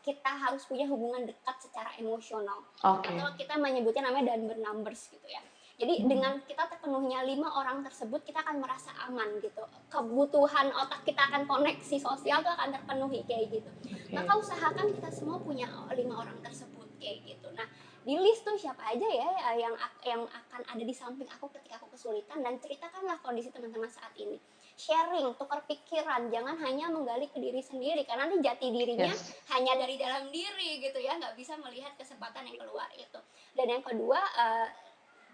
[SPEAKER 2] kita harus punya hubungan dekat secara emosional,
[SPEAKER 1] Oke.
[SPEAKER 2] atau kita menyebutnya namanya Dunbar numbers gitu ya. Jadi
[SPEAKER 1] Mhm.
[SPEAKER 2] dengan kita terpenuhnya 5 orang tersebut, kita akan merasa aman gitu. Kebutuhan otak kita akan koneksi sosial tuh akan terpenuhi kayak gitu. Maka
[SPEAKER 1] Oke.
[SPEAKER 2] usahakan kita semua punya 5 orang tersebut kayak gitu. Nah, di list tuh siapa aja ya yang akan ada di samping aku ketika aku kesulitan, dan ceritakanlah kondisi teman-teman saat ini. Sharing, tukar pikiran, jangan hanya menggali ke diri sendiri karena nanti jati dirinya
[SPEAKER 1] Yes.
[SPEAKER 2] hanya dari dalam diri gitu ya, nggak bisa melihat kesempatan yang keluar itu. Dan yang kedua,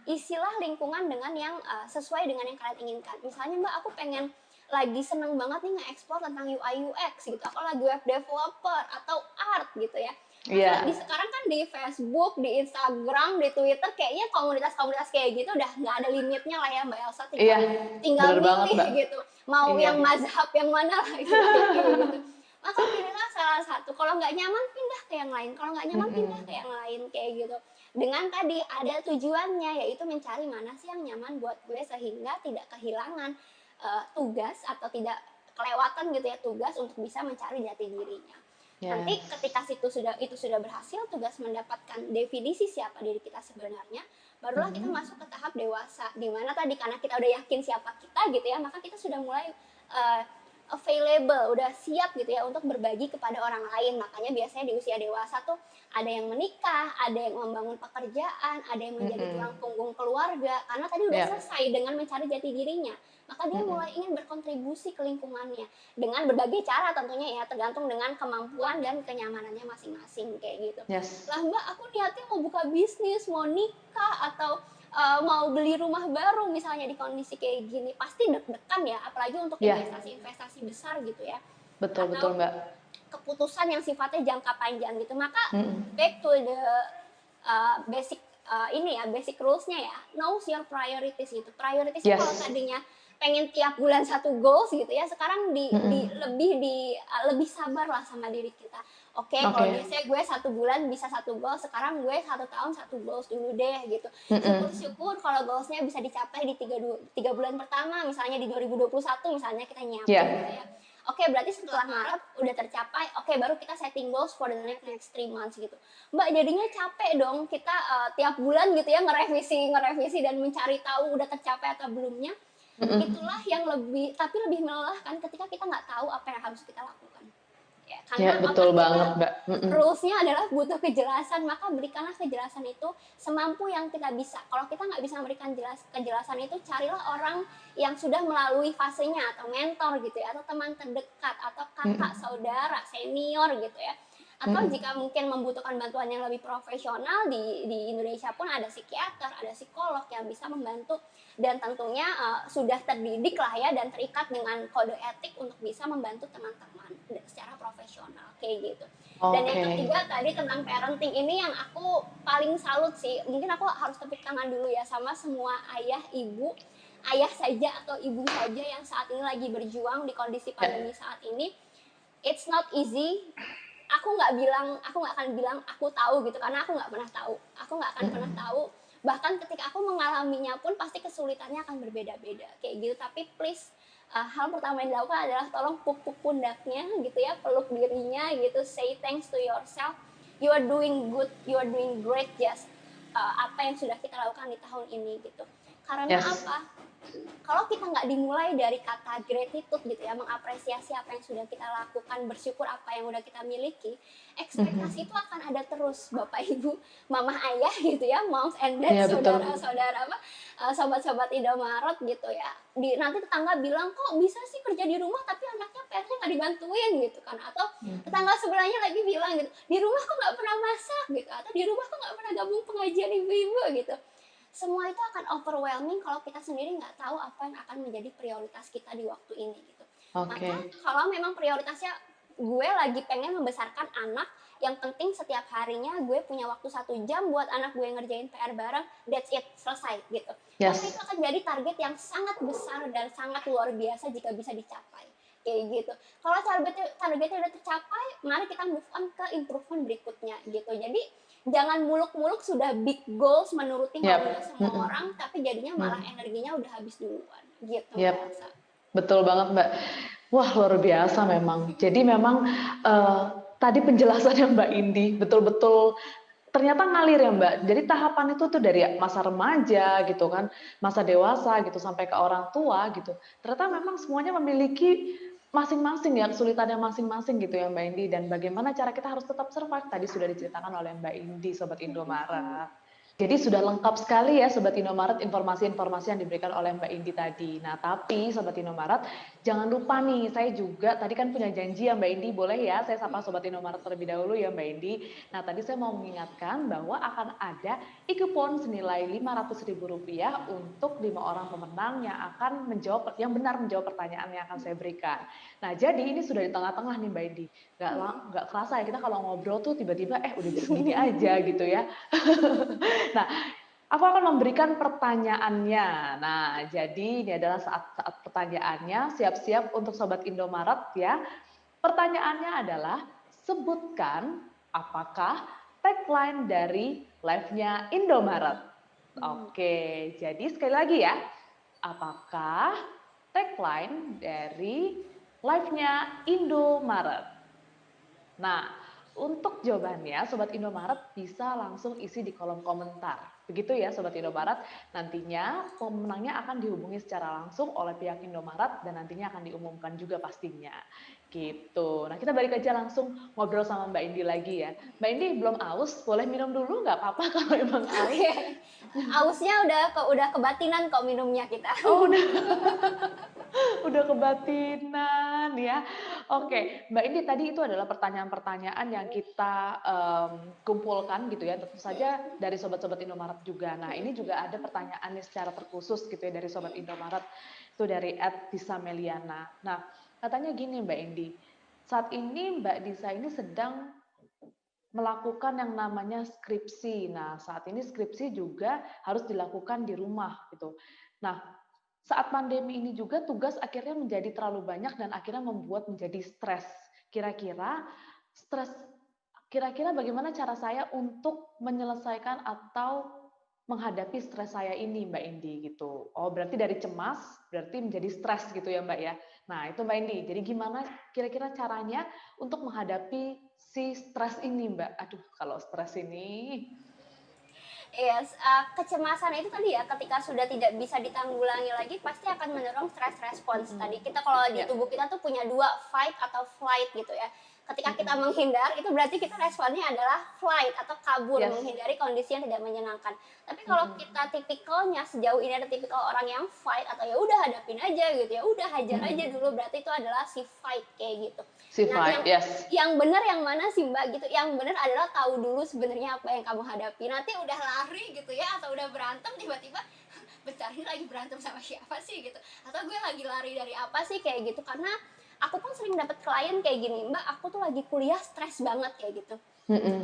[SPEAKER 2] isilah lingkungan dengan yang sesuai dengan yang kalian inginkan. Misalnya Mbak, aku pengen lagi seneng banget nih nge-explore tentang UI UX gitu. Aku lagi web developer atau art gitu ya. Maka di
[SPEAKER 1] Iya.
[SPEAKER 2] sekarang kan di Facebook, di Instagram, di Twitter kayaknya komunitas-komunitas kayak gitu udah nggak ada limitnya lah ya Mbak Elsa,
[SPEAKER 1] Iya.
[SPEAKER 2] tinggal tinggal
[SPEAKER 1] Bener banget,
[SPEAKER 2] milih
[SPEAKER 1] Mbak.
[SPEAKER 2] gitu. Mau
[SPEAKER 1] Iya.
[SPEAKER 2] yang mazhab yang mana lah istilahnya kayak gitu. Maka pilihlah salah satu. Kalau nggak nyaman pindah ke yang lain. Kalau nggak nyaman pindah ke
[SPEAKER 1] Mhm.
[SPEAKER 2] yang lain kayak gitu. Dengan tadi ada tujuannya, yaitu mencari mana sih yang nyaman buat gue sehingga tidak kehilangan tugas atau tidak kelewatan gitu ya tugas untuk bisa mencari jati dirinya. Nanti
[SPEAKER 1] Yes.
[SPEAKER 2] ketika itu sudah berhasil, tugas mendapatkan definisi siapa diri kita sebenarnya, barulah kita
[SPEAKER 1] Mhm.
[SPEAKER 2] masuk ke tahap dewasa. Di mana tadi karena kita udah yakin siapa kita gitu ya, maka kita sudah mulai uh, available, udah siap gitu ya untuk berbagi kepada orang lain. Makanya biasanya di usia dewasa tuh ada yang menikah, ada yang membangun pekerjaan, ada yang menjadi tulang
[SPEAKER 1] Mhm.
[SPEAKER 2] punggung keluarga, karena tadi udah
[SPEAKER 1] Iya.
[SPEAKER 2] selesai dengan mencari jati dirinya. Maka dia mulai
[SPEAKER 1] Mhm.
[SPEAKER 2] ingin berkontribusi ke lingkungannya dengan berbagai cara tentunya ya, tergantung dengan kemampuan dan kenyamanannya masing-masing kayak gitu.
[SPEAKER 1] Yes.
[SPEAKER 2] Lah Mbak, aku niatnya mau buka bisnis, mau nikah, atau mau beli rumah baru misalnya di kondisi kayak gini, pasti deg-degan ya, apalagi untuk
[SPEAKER 1] Iya.
[SPEAKER 2] investasi-investasi besar gitu ya.
[SPEAKER 1] Betul, betul,
[SPEAKER 2] Atau
[SPEAKER 1] Mbak.
[SPEAKER 2] keputusan yang sifatnya jangka panjang gitu. Maka
[SPEAKER 1] Mhm.
[SPEAKER 2] back to the basic ini ya, basic rules-nya ya, knows your priorities gitu. Priorities-nya kalau
[SPEAKER 1] Yes.
[SPEAKER 2] tadinya pengen tiap bulan satu goals gitu ya, sekarang
[SPEAKER 1] Mhm.
[SPEAKER 2] lebih sabar lah sama diri kita. Oke, kalau
[SPEAKER 1] Oke.
[SPEAKER 2] biasanya gue satu bulan bisa satu goals, sekarang gue 1 tahun satu goals dulu deh gitu.
[SPEAKER 1] Mhm.
[SPEAKER 2] Syukur-syukur kalau goals-nya bisa dicapai di 3 bulan pertama, misalnya di 2021 misalnya kita
[SPEAKER 1] Iya.
[SPEAKER 2] nyiapin gitu ya. Oke, berarti setelah Maret udah tercapai, oke baru kita setting goals for the next 3 months gitu. Mbak, jadinya capek dong kita tiap bulan gitu ya ngerevisi ngerevisi dan mencari tahu udah tercapai atau belumnya.
[SPEAKER 1] Mhm.
[SPEAKER 2] Itulah yang lebih melelahkan ketika kita nggak tahu apa yang harus kita lakukan. Ya,
[SPEAKER 1] Ya,
[SPEAKER 2] karena
[SPEAKER 1] betul
[SPEAKER 2] otak kita
[SPEAKER 1] banget, Mbak. Mhm.
[SPEAKER 2] rules-nya adalah butuh kejelasan, maka berikanlah kejelasan itu semampu yang kita bisa. Kalau kita nggak bisa memberikan kejelasan itu, carilah orang yang sudah melalui fasenya atau mentor gitu ya, atau teman terdekat atau kakak,
[SPEAKER 1] Mhm.
[SPEAKER 2] saudara, senior gitu ya. Atau
[SPEAKER 1] Mhm.
[SPEAKER 2] jika mungkin membutuhkan bantuan yang lebih profesional di Indonesia pun ada psikiater, ada psikolog yang bisa membantu dan tentunya sudah terdidik lah ya dan terikat dengan kode etik untuk bisa membantu teman-teman secara profesional kayak gitu. Dan yang
[SPEAKER 1] Oke.
[SPEAKER 2] ketiga tadi tentang parenting ini yang aku paling salut sih. Mungkin aku harus tepuk tangan dulu ya sama semua ayah, ibu, ayah saja atau ibu saja yang saat ini lagi berjuang di kondisi
[SPEAKER 1] Ya.
[SPEAKER 2] pandemi saat ini. It's not easy. Aku nggak akan bilang aku tahu gitu karena aku nggak pernah tahu. Aku nggak akan pernah
[SPEAKER 1] Mhm.
[SPEAKER 2] tahu. Bahkan ketika aku mengalaminya pun pasti kesulitannya akan berbeda-beda kayak gitu. Tapi please, hal pertama yang dilakukan adalah tolong puk-puk pundaknya gitu ya, peluk dirinya gitu, say thanks to yourself. You are doing good, you are doing great, just apa yang sudah kita lakukan di tahun ini gitu. Karena
[SPEAKER 1] Yes.
[SPEAKER 2] apa? Kalau kita nggak dimulai dari kata gratitude gitu ya, mengapresiasi apa yang sudah kita lakukan, bersyukur apa yang udah kita miliki, ekspektasi itu
[SPEAKER 1] Mhm.
[SPEAKER 2] akan ada terus, Bapak Ibu, Mama Ayah gitu ya, moms and dad,
[SPEAKER 1] Iya, betul.
[SPEAKER 2] saudara-saudara apa, sobat-sobat Indomaret gitu ya. Nanti tetangga bilang, "Kok bisa sih kerja di rumah tapi anaknya PR-nya nggak dibantuin?" gitu kan. Atau
[SPEAKER 1] Mhm.
[SPEAKER 2] tetangga sebelahnya lagi bilang gitu, "Di rumah kok nggak pernah masak?" gitu, atau "Di rumah kok nggak pernah gabung pengajian ibu-ibu?" gitu. Semua itu akan overwhelming kalau kita sendiri nggak tahu apa yang akan menjadi prioritas kita di waktu ini gitu. Maka
[SPEAKER 1] Oke.
[SPEAKER 2] kalau memang prioritasnya gue lagi pengen membesarkan anak, yang penting setiap harinya gue punya waktu 1 jam buat anak gue ngerjain PR bareng, that's it, selesai gitu. Maka itu
[SPEAKER 1] Yes.
[SPEAKER 2] akan jadi target yang sangat besar dan sangat luar biasa jika bisa dicapai. Kayak gitu. Kalau targetnya udah tercapai, mari kita move on ke improvement berikutnya gitu. Jadi jangan muluk-muluk sudah big goals menuruti
[SPEAKER 1] Yap.
[SPEAKER 2] maunya semua
[SPEAKER 1] Mhm.
[SPEAKER 2] orang, tapi jadinya malah
[SPEAKER 1] Mhm.
[SPEAKER 2] energinya udah habis duluan, gitu Mbak
[SPEAKER 1] Yap.
[SPEAKER 2] Elsa.
[SPEAKER 1] Betul banget, Mbak. Wah, luar biasa memang. Jadi memang, eee, tadi penjelasannya Mbak Indi betul-betul ternyata ngalir ya, Mbak. Jadi tahapan itu tuh dari masa remaja gitu kan, masa dewasa gitu, sampai ke orang tua gitu. Ternyata memang semuanya memiliki masing-masing ya, kesulitannya masing-masing gitu ya, Mbak Indi, dan bagaimana cara kita harus tetap survive tadi sudah diceritakan oleh Mbak Indi, Sobat Indomaret. Jadi sudah lengkap sekali ya Sobat Indomaret informasi-informasi yang diberikan oleh Mbak Indi tadi. Nah, tapi Sobat Indomaret, jangan lupa nih, saya juga tadi kan punya janji ya Mbak Indi, boleh ya saya sapa Sobat Indomaret terlebih dahulu ya Mbak Indi. Nah, tadi saya mau mengingatkan bahwa akan ada e-coupon senilai Rp500.000 untuk 5 orang pemenang yang benar menjawab pertanyaan yang akan saya berikan. Nah, jadi ini sudah di tengah-tengah nih Mbak Indi. Nggak kerasa ya kita kalau ngobrol tuh tiba-tiba udah jam segini aja gitu ya. Nah, aku akan memberikan pertanyaannya. Nah, jadi ini adalah saat-saat pertanyaannya, siap-siap untuk Sobat Indomaret ya. Pertanyaannya adalah, sebutkan apakah tagline dari live-nya Indomaret. Oke, jadi sekali lagi ya, apakah tagline dari live-nya Indomaret? Nah, untuk jawabannya Sobat Indomaret bisa langsung isi di kolom komentar. Begitu ya Sobat Indomaret, nantinya pemenangnya akan dihubungi secara langsung oleh pihak Indomaret dan nantinya akan diumumkan juga pastinya. Gitu. Nah, kita balik aja langsung ngobrol sama Mbak Indi lagi ya. Mbak Indi belum aus, boleh minum dulu nggak apa-apa kalau emang aus?
[SPEAKER 2] Oke, ausnya udah kebatinan kok minumnya kita.
[SPEAKER 1] Oh, udah kebatinan ya. Oke, Mbak Indi tadi itu adalah pertanyaan-pertanyaan yang kita, kumpulkan gitu ya, tentu saja dari sobat-sobat Indomaret juga. Nah, ini juga ada pertanyaannya secara terkhusus gitu ya dari sobat Indomaret, itu dari @tisameliana. Nah, katanya gini Mbak Indi, Saat ini Mbak Disa ini sedang melakukan yang namanya skripsi. Nah, saat ini skripsi juga harus dilakukan di rumah gitu. Nah, saat pandemi ini juga tugas akhirnya menjadi terlalu banyak dan akhirnya membuat menjadi stres. Kira-kira stres, kira-kira bagaimana cara saya untuk menyelesaikan atau menghadapi stres saya ini, Mbak Indi gitu. Oh, berarti dari cemas berarti menjadi stres gitu ya, Mbak ya. Nah, itu Mbak Indi. Jadi gimana kira-kira caranya untuk menghadapi si stres ini, Mbak? Aduh, kalau stres ini.
[SPEAKER 2] Yes, kecemasan itu tadi ya, ketika sudah tidak bisa ditanggulangi lagi, pasti akan mendorong stress response. Tadi kita kalau di
[SPEAKER 1] Ya.
[SPEAKER 2] tubuh kita tuh punya dua, fight atau flight gitu ya. Ketika kita menghindar, itu berarti kita responnya adalah flight atau kabur,
[SPEAKER 1] Yes.
[SPEAKER 2] menghindari kondisi yang tidak menyenangkan. Tapi kalau kita tipikalnya sejauh ini ada tipikal orang yang fight atau ya udah hadapin aja gitu ya, udah hajar aja dulu, berarti itu adalah si fight kayak gitu.
[SPEAKER 1] Si
[SPEAKER 2] Nah,
[SPEAKER 1] fight, yes.
[SPEAKER 2] yang benar yang mana sih Mbak gitu? Yang benar adalah tahu dulu sebenarnya apa yang kamu hadapi. Nanti udah lari gitu ya atau udah berantem tiba-tiba bentar ini lagi berantem sama siapa sih gitu? Atau gue lagi lari dari apa sih kayak gitu? Karena aku pun sering dapat klien kayak gini, Mbak, aku tuh lagi kuliah stres banget kayak gitu.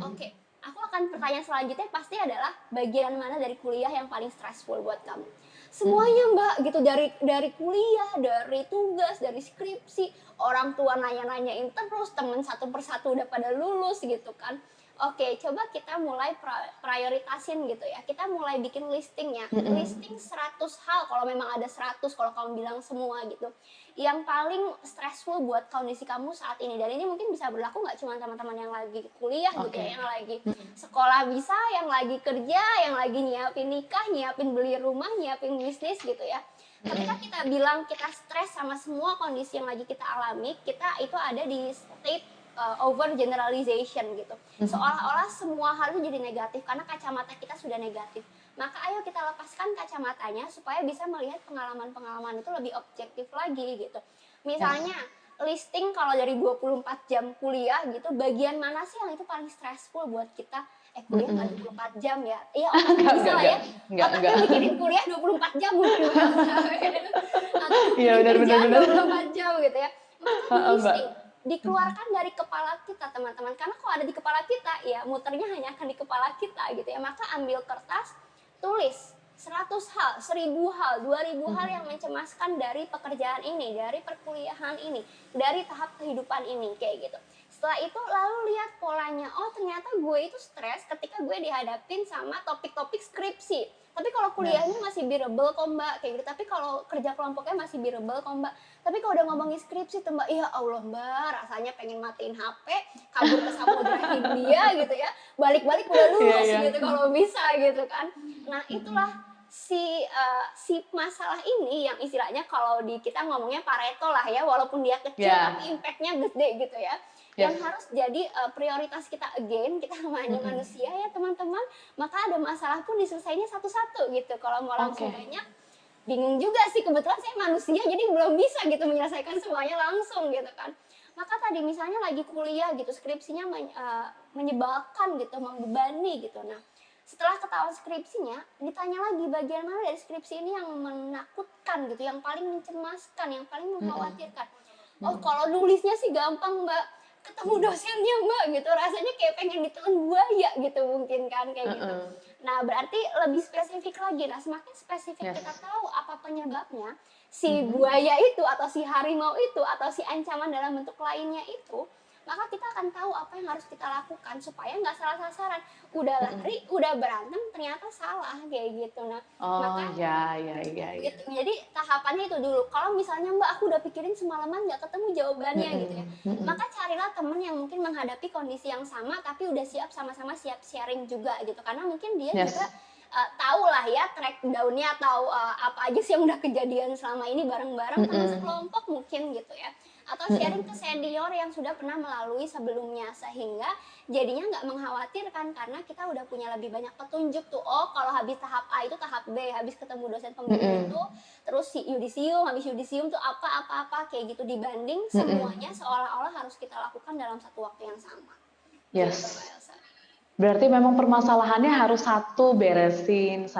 [SPEAKER 2] Oke, aku akan pertanyaan selanjutnya pasti adalah bagian mana dari kuliah yang paling stressful buat kamu? Semuanya Mbak gitu, dari kuliah, dari tugas, dari skripsi, orang tua nanya-nanyain terus, temen satu persatu udah pada lulus gitu kan. Oke, coba kita mulai prioritasin gitu ya. Kita mulai bikin listingnya. Listing 100 hal kalau memang ada 100 kalau kamu bilang semua gitu. Yang paling stressful buat kondisi kamu saat ini. Dan ini mungkin bisa berlaku nggak cuma teman-teman yang lagi kuliah gitu ya, yang lagi sekolah bisa, yang lagi kerja, yang lagi nyiapin nikah, nyiapin beli rumah, nyiapin bisnis gitu ya. Ketika kita bilang kita stres sama semua kondisi yang lagi kita alami, kita itu ada di state over generalization gitu. Seolah-olah semua hal itu jadi negatif karena kacamata kita sudah negatif. Maka ayo kita lepaskan kacamatanya supaya bisa melihat pengalaman-pengalaman itu lebih objektif lagi gitu. Misalnya listing kalau dari 24 jam kuliah gitu, bagian mana sih yang itu paling stressful buat kita? Kuliah nggak 24 jam ya? Iya, otaknya bisa lah ya. Otaknya mikirin kuliah 24 jam mungkin. Atau
[SPEAKER 1] Iya,
[SPEAKER 2] kerja
[SPEAKER 1] benar.
[SPEAKER 2] 24 jam gitu ya. Maka di listing, dikeluarkan dari kepala kita teman-teman, karena kalau ada di kepala kita ya muternya hanya akan di kepala kita gitu ya. Maka ambil kertas, tulis 100 hal, 1000 hal, 2000 hal yang mencemaskan dari pekerjaan ini, dari perkuliahan ini, dari tahap kehidupan ini kayak gitu. Setelah itu lalu lihat polanya, oh ternyata gue itu stres ketika gue dihadapin sama topik-topik skripsi. Tapi kalau kuliahnya masih bearable kok Mbak, kayak gitu. Tapi kalau kerja kelompoknya masih bearable kok Mbak. Tapi kalau udah ngomongin skripsi tuh Mbak, ya Allah Mbak, rasanya pengen matiin HP, kabur ke Samudra Hindia gitu ya. Balik-balik udah lulus gitu kalau bisa gitu kan. Nah itulah si masalah ini yang istilahnya kalau di kita ngomongnya Pareto lah ya, walaupun dia kecil tapi impactnya gede gitu ya. Yang harus jadi prioritas kita again, kita namanya manusia ya teman-teman, maka ada masalah pun diselesainya satu-satu gitu. Kalau mau langsung banyak, bingung juga sih, kebetulan saya manusia jadi belum bisa gitu menyelesaikan semuanya langsung gitu kan. Maka tadi misalnya lagi kuliah gitu, skripsinya menyebalkan gitu, membebani gitu. Nah, setelah ketahuan skripsinya, ditanya lagi bagian mana dari skripsi ini yang menakutkan gitu, yang paling mencemaskan, yang paling mengkhawatirkan. Oh, kalau nulisnya sih gampang Mbak, ketemu dosennya Mbak gitu, rasanya kayak pengen ditelan buaya gitu mungkin kan kayak gitu. Nah berarti lebih spesifik lagi. Nah semakin spesifik kita tahu apa penyebabnya, si buaya itu atau si harimau itu atau si ancaman dalam bentuk lainnya itu, maka kita akan tahu apa yang harus kita lakukan supaya nggak salah sasaran. Udah lari, udah berantem, ternyata salah kayak gitu. Nah, maka gitu. Jadi tahapannya itu dulu. Kalau misalnya Mbak aku udah pikirin semalaman nggak ketemu jawabannya gitu ya, maka carilah temen yang mungkin menghadapi kondisi yang sama tapi udah siap sama-sama siap sharing juga gitu. Karena mungkin dia juga tahu lah ya track down-nya atau apa aja sih yang udah kejadian selama ini bareng-bareng teman sekelompok mungkin gitu ya. Atau sharing ke senior yang sudah pernah melalui sebelumnya sehingga jadinya nggak mengkhawatirkan karena kita udah punya lebih banyak petunjuk tuh. Oh kalau habis tahap A itu tahap B, habis ketemu dosen pembimbing itu terus si yudisium, habis yudisium tuh apa kayak gitu, dibanding semuanya seolah-olah harus kita lakukan dalam satu waktu yang sama.
[SPEAKER 1] Yes. Gitu, berarti memang permasalahannya harus satu beresin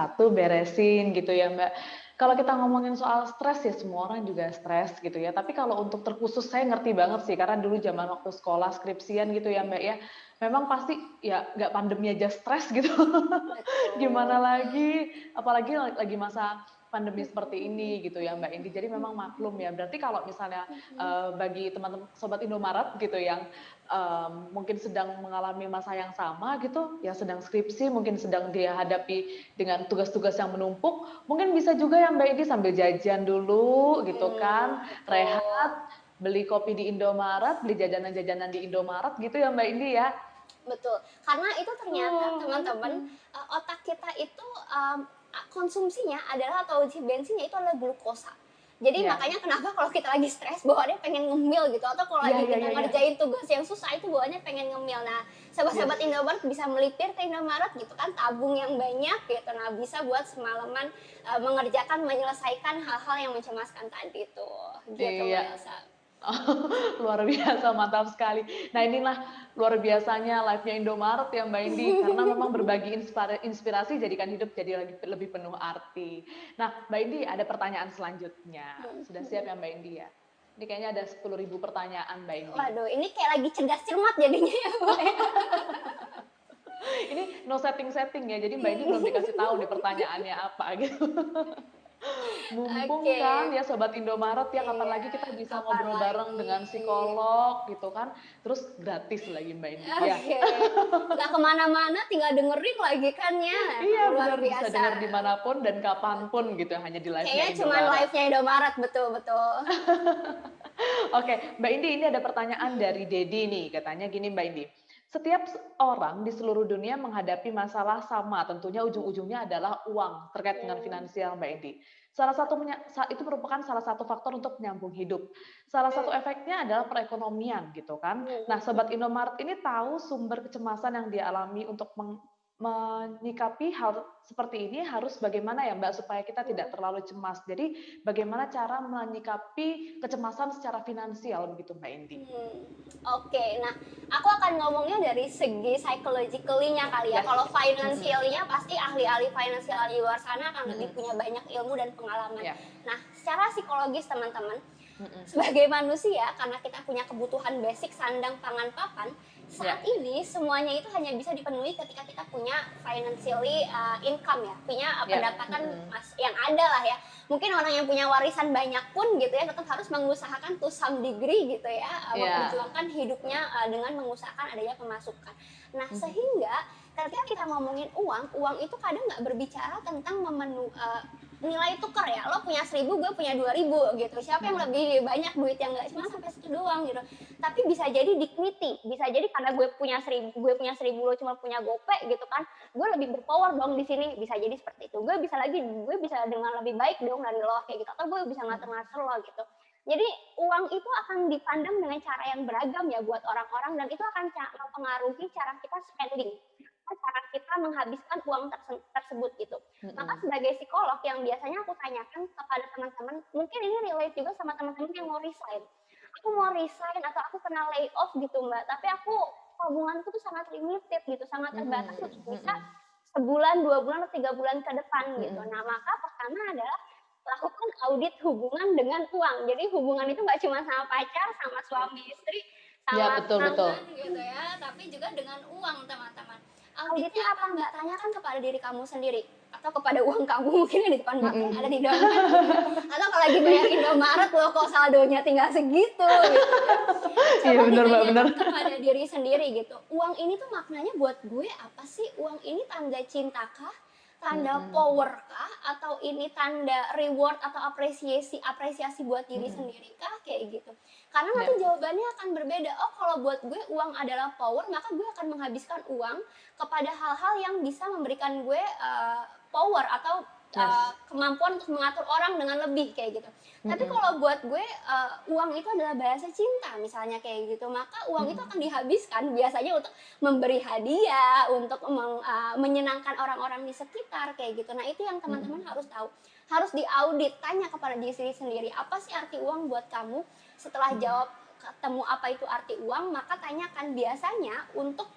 [SPEAKER 1] gitu ya Mbak. Kalau kita ngomongin soal stres ya semua orang juga stres gitu ya. Tapi kalau untuk terkhusus saya ngerti banget sih karena dulu zaman waktu sekolah skripsian gitu ya Mbak ya. Memang pasti ya nggak pandemi aja stres gitu. Gimana
[SPEAKER 2] Betul.
[SPEAKER 1] lagi, apalagi lagi masa pandemi seperti ini gitu ya Mbak Indi. Jadi memang maklum ya. Berarti kalau misalnya bagi teman-teman sobat Indomaret gitu yang mungkin sedang mengalami masa yang sama gitu, yang sedang skripsi, mungkin sedang dihadapi dengan tugas-tugas yang menumpuk, mungkin bisa juga ya Mbak Indi sambil jajan dulu gitu kan,
[SPEAKER 2] Betul.
[SPEAKER 1] rehat, beli kopi di Indomaret, beli jajanan-jajanan di Indomaret gitu ya Mbak Indi ya.
[SPEAKER 2] Betul, karena itu ternyata
[SPEAKER 1] Oh,
[SPEAKER 2] teman-teman, otak kita itu, konsumsinya adalah atau isi bensinnya itu adalah glukosa. Jadi
[SPEAKER 1] ya.
[SPEAKER 2] makanya kenapa kalau kita lagi stres bawaannya pengen ngemil gitu, atau kalau
[SPEAKER 1] Iya
[SPEAKER 2] lagi
[SPEAKER 1] iya
[SPEAKER 2] kita
[SPEAKER 1] iya iya.
[SPEAKER 2] ngerjain tugas yang susah itu bawaannya pengen ngemil. Nah,
[SPEAKER 1] Yes.
[SPEAKER 2] sahabat-sahabat Indomaret bisa melipir ke Indomaret gitu kan, tabung yang banyak gitu. Nah, bisa buat semalaman, mengerjakan, menyelesaikan hal-hal yang mencemaskan tadi tuh, gitu
[SPEAKER 1] Iya.
[SPEAKER 2] Mbak Elsa.
[SPEAKER 1] Luar biasa, mantap sekali. Nah inilah luar biasanya live-nya Indomaret ya Mbak Indi, karena memang berbagi inspirasi jadikan hidup jadi lebih penuh arti. Nah Mbak Indi ada pertanyaan selanjutnya. Sudah siap ya Mbak Indi ya? Ini kayaknya ada 10.000 pertanyaan Mbak Indi.
[SPEAKER 2] Waduh, ini kayak lagi cerdas cermat jadinya ya, Mbak, ya.
[SPEAKER 1] Ini no setting-setting ya, jadi Mbak Indi belum dikasih tahu nih pertanyaannya apa gitu. Mumpung
[SPEAKER 2] Oke,
[SPEAKER 1] kan ya Sobat Indomaret ya, kapan
[SPEAKER 2] iya,
[SPEAKER 1] lagi kita bisa
[SPEAKER 2] kapan
[SPEAKER 1] ngobrol bareng
[SPEAKER 2] lagi.
[SPEAKER 1] dengan psikolog gitu kan, terus gratis lagi Mbak Indi, ya.
[SPEAKER 2] Oke, nggak kemana-mana, tinggal dengerin lagi kan ya,
[SPEAKER 1] Iya
[SPEAKER 2] luar
[SPEAKER 1] benar, bisa
[SPEAKER 2] biasa.
[SPEAKER 1] dengar dimanapun dan kapanpun gitu, hanya di live-nya
[SPEAKER 2] Kayaknya cuman
[SPEAKER 1] Indomaret.
[SPEAKER 2] live-nya Indomaret, betul betul.
[SPEAKER 1] Oke, Mbak Indi ini ada pertanyaan dari Dedi nih, katanya gini Mbak Indi. Setiap orang di seluruh dunia menghadapi masalah sama, tentunya ujung-ujungnya adalah uang terkait dengan
[SPEAKER 2] Hmm,
[SPEAKER 1] finansial Mbak Indi. Salah satu itu merupakan salah satu faktor untuk menyambung hidup. Salah satu
[SPEAKER 2] hmm,
[SPEAKER 1] efeknya adalah perekonomian gitu kan. Nah,
[SPEAKER 2] hmm.
[SPEAKER 1] Sobat Indomaret ini tahu sumber kecemasan yang dialami untuk menyikapi hal seperti ini harus bagaimana ya Mbak supaya kita tidak terlalu cemas. Jadi bagaimana cara menyikapi kecemasan secara finansial begitu Mbak Indi?
[SPEAKER 2] Hmm, oke. Nah, aku akan ngomongnya dari segi psychologically-nya kali ya.
[SPEAKER 1] Yes.
[SPEAKER 2] Kalau
[SPEAKER 1] Mhm.
[SPEAKER 2] financial-nya pasti ahli-ahli financial di luar sana akan lebih
[SPEAKER 1] Mhm.
[SPEAKER 2] punya banyak ilmu dan pengalaman.
[SPEAKER 1] Ya.
[SPEAKER 2] Nah, secara psikologis teman-teman,
[SPEAKER 1] Mhm.
[SPEAKER 2] sebagai manusia karena kita punya kebutuhan basic sandang, pangan, papan,
[SPEAKER 1] Ya.
[SPEAKER 2] saat ini semuanya itu hanya bisa dipenuhi ketika kita punya financially income ya, punya
[SPEAKER 1] Ya.
[SPEAKER 2] pendapatan
[SPEAKER 1] Mhm.
[SPEAKER 2] yang ada lah ya. Mungkin orang yang punya warisan banyak pun gitu ya tetap harus mengusahakan to some degree gitu ya,
[SPEAKER 1] Ya.
[SPEAKER 2] memperjuangkan hidupnya dengan mengusahakan adanya pemasukan. Nah,
[SPEAKER 1] Mhm.
[SPEAKER 2] sehingga ketika kita ngomongin uang, uang itu kadang nggak berbicara tentang nilai tukar ya, lo punya 1.000, gue punya 2.000 gitu. Siapa yang
[SPEAKER 1] Mhm.
[SPEAKER 2] lebih banyak duit yang nggak cuma sampai situ doang gitu. Tapi bisa jadi dignity, bisa jadi karena gue punya 1.000, lo cuma punya gope gitu kan, gue lebih berpower dong di sini, bisa jadi seperti itu. Gue bisa dengan lebih baik dong dari lo kayak gitu, atau gue bisa
[SPEAKER 1] Mhm.
[SPEAKER 2] ngatur-ngatur lo gitu. Jadi uang itu akan dipandang dengan cara yang beragam ya buat orang-orang dan itu akan mempengaruhi cara kita spending, cara kita menghabiskan uang tersebut gitu. Maka
[SPEAKER 1] Mhm.
[SPEAKER 2] sebagai psikolog yang biasanya aku tanyakan kepada teman-teman, mungkin ini relate juga sama teman-teman yang mau resign. Aku mau resign atau aku kena layoff gitu Mbak, tapi aku tabunganku tuh sangat limited gitu, sangat terbatas untuk
[SPEAKER 1] Mhm.
[SPEAKER 2] bisa
[SPEAKER 1] Mhm.
[SPEAKER 2] sebulan, 2 bulan, atau 3 bulan ke depan gitu.
[SPEAKER 1] Mhm.
[SPEAKER 2] Nah, maka pertama adalah lakukan audit hubungan dengan uang. Jadi hubungan itu nggak cuma sama pacar, sama suami istri,
[SPEAKER 1] Ya,
[SPEAKER 2] sama
[SPEAKER 1] betul betul.
[SPEAKER 2] pasangan gitu ya, tapi juga dengan uang teman-teman. Auditnya apa Mbak? Tanyakan kepada diri kamu sendiri atau kepada uang kamu mungkin yang di depan mata yang ada
[SPEAKER 1] Mhm.
[SPEAKER 2] di dompet gitu ya. Atau kalau lagi bayar Indomaret loh kok saldonya tinggal segitu gitu ya.
[SPEAKER 1] Iya
[SPEAKER 2] Coba
[SPEAKER 1] benar Mbak, benar.
[SPEAKER 2] ditanyakan kepada diri sendiri gitu. Uang ini tuh maknanya buat gue apa sih? Uang ini tanda cinta kah? Tanda
[SPEAKER 1] Mhm.
[SPEAKER 2] power kah? Atau ini tanda reward atau apresiasi apresiasi buat diri
[SPEAKER 1] Mhm.
[SPEAKER 2] sendiri kah? Kayak gitu. Karena nanti
[SPEAKER 1] Ya.
[SPEAKER 2] jawabannya akan berbeda. Oh, kalau buat gue uang adalah power, maka gue akan menghabiskan uang kepada hal-hal yang bisa memberikan gue power atau
[SPEAKER 1] Yes.
[SPEAKER 2] kemampuan untuk mengatur orang dengan lebih kayak gitu. Tapi
[SPEAKER 1] Mhm.
[SPEAKER 2] kalau buat gue uang itu adalah bahasa cinta misalnya kayak gitu, maka uang itu
[SPEAKER 1] Mhm.
[SPEAKER 2] akan dihabiskan biasanya untuk memberi hadiah, untuk menyenangkan orang-orang di sekitar kayak gitu. Nah, itu yang teman-teman
[SPEAKER 1] Mhm.
[SPEAKER 2] harus tahu. Harus diaudit, tanya kepada diri sendiri, apa sih arti uang buat kamu? Setelah
[SPEAKER 1] Mhm.
[SPEAKER 2] jawab ketemu apa itu arti uang, maka tanyakan biasanya untuk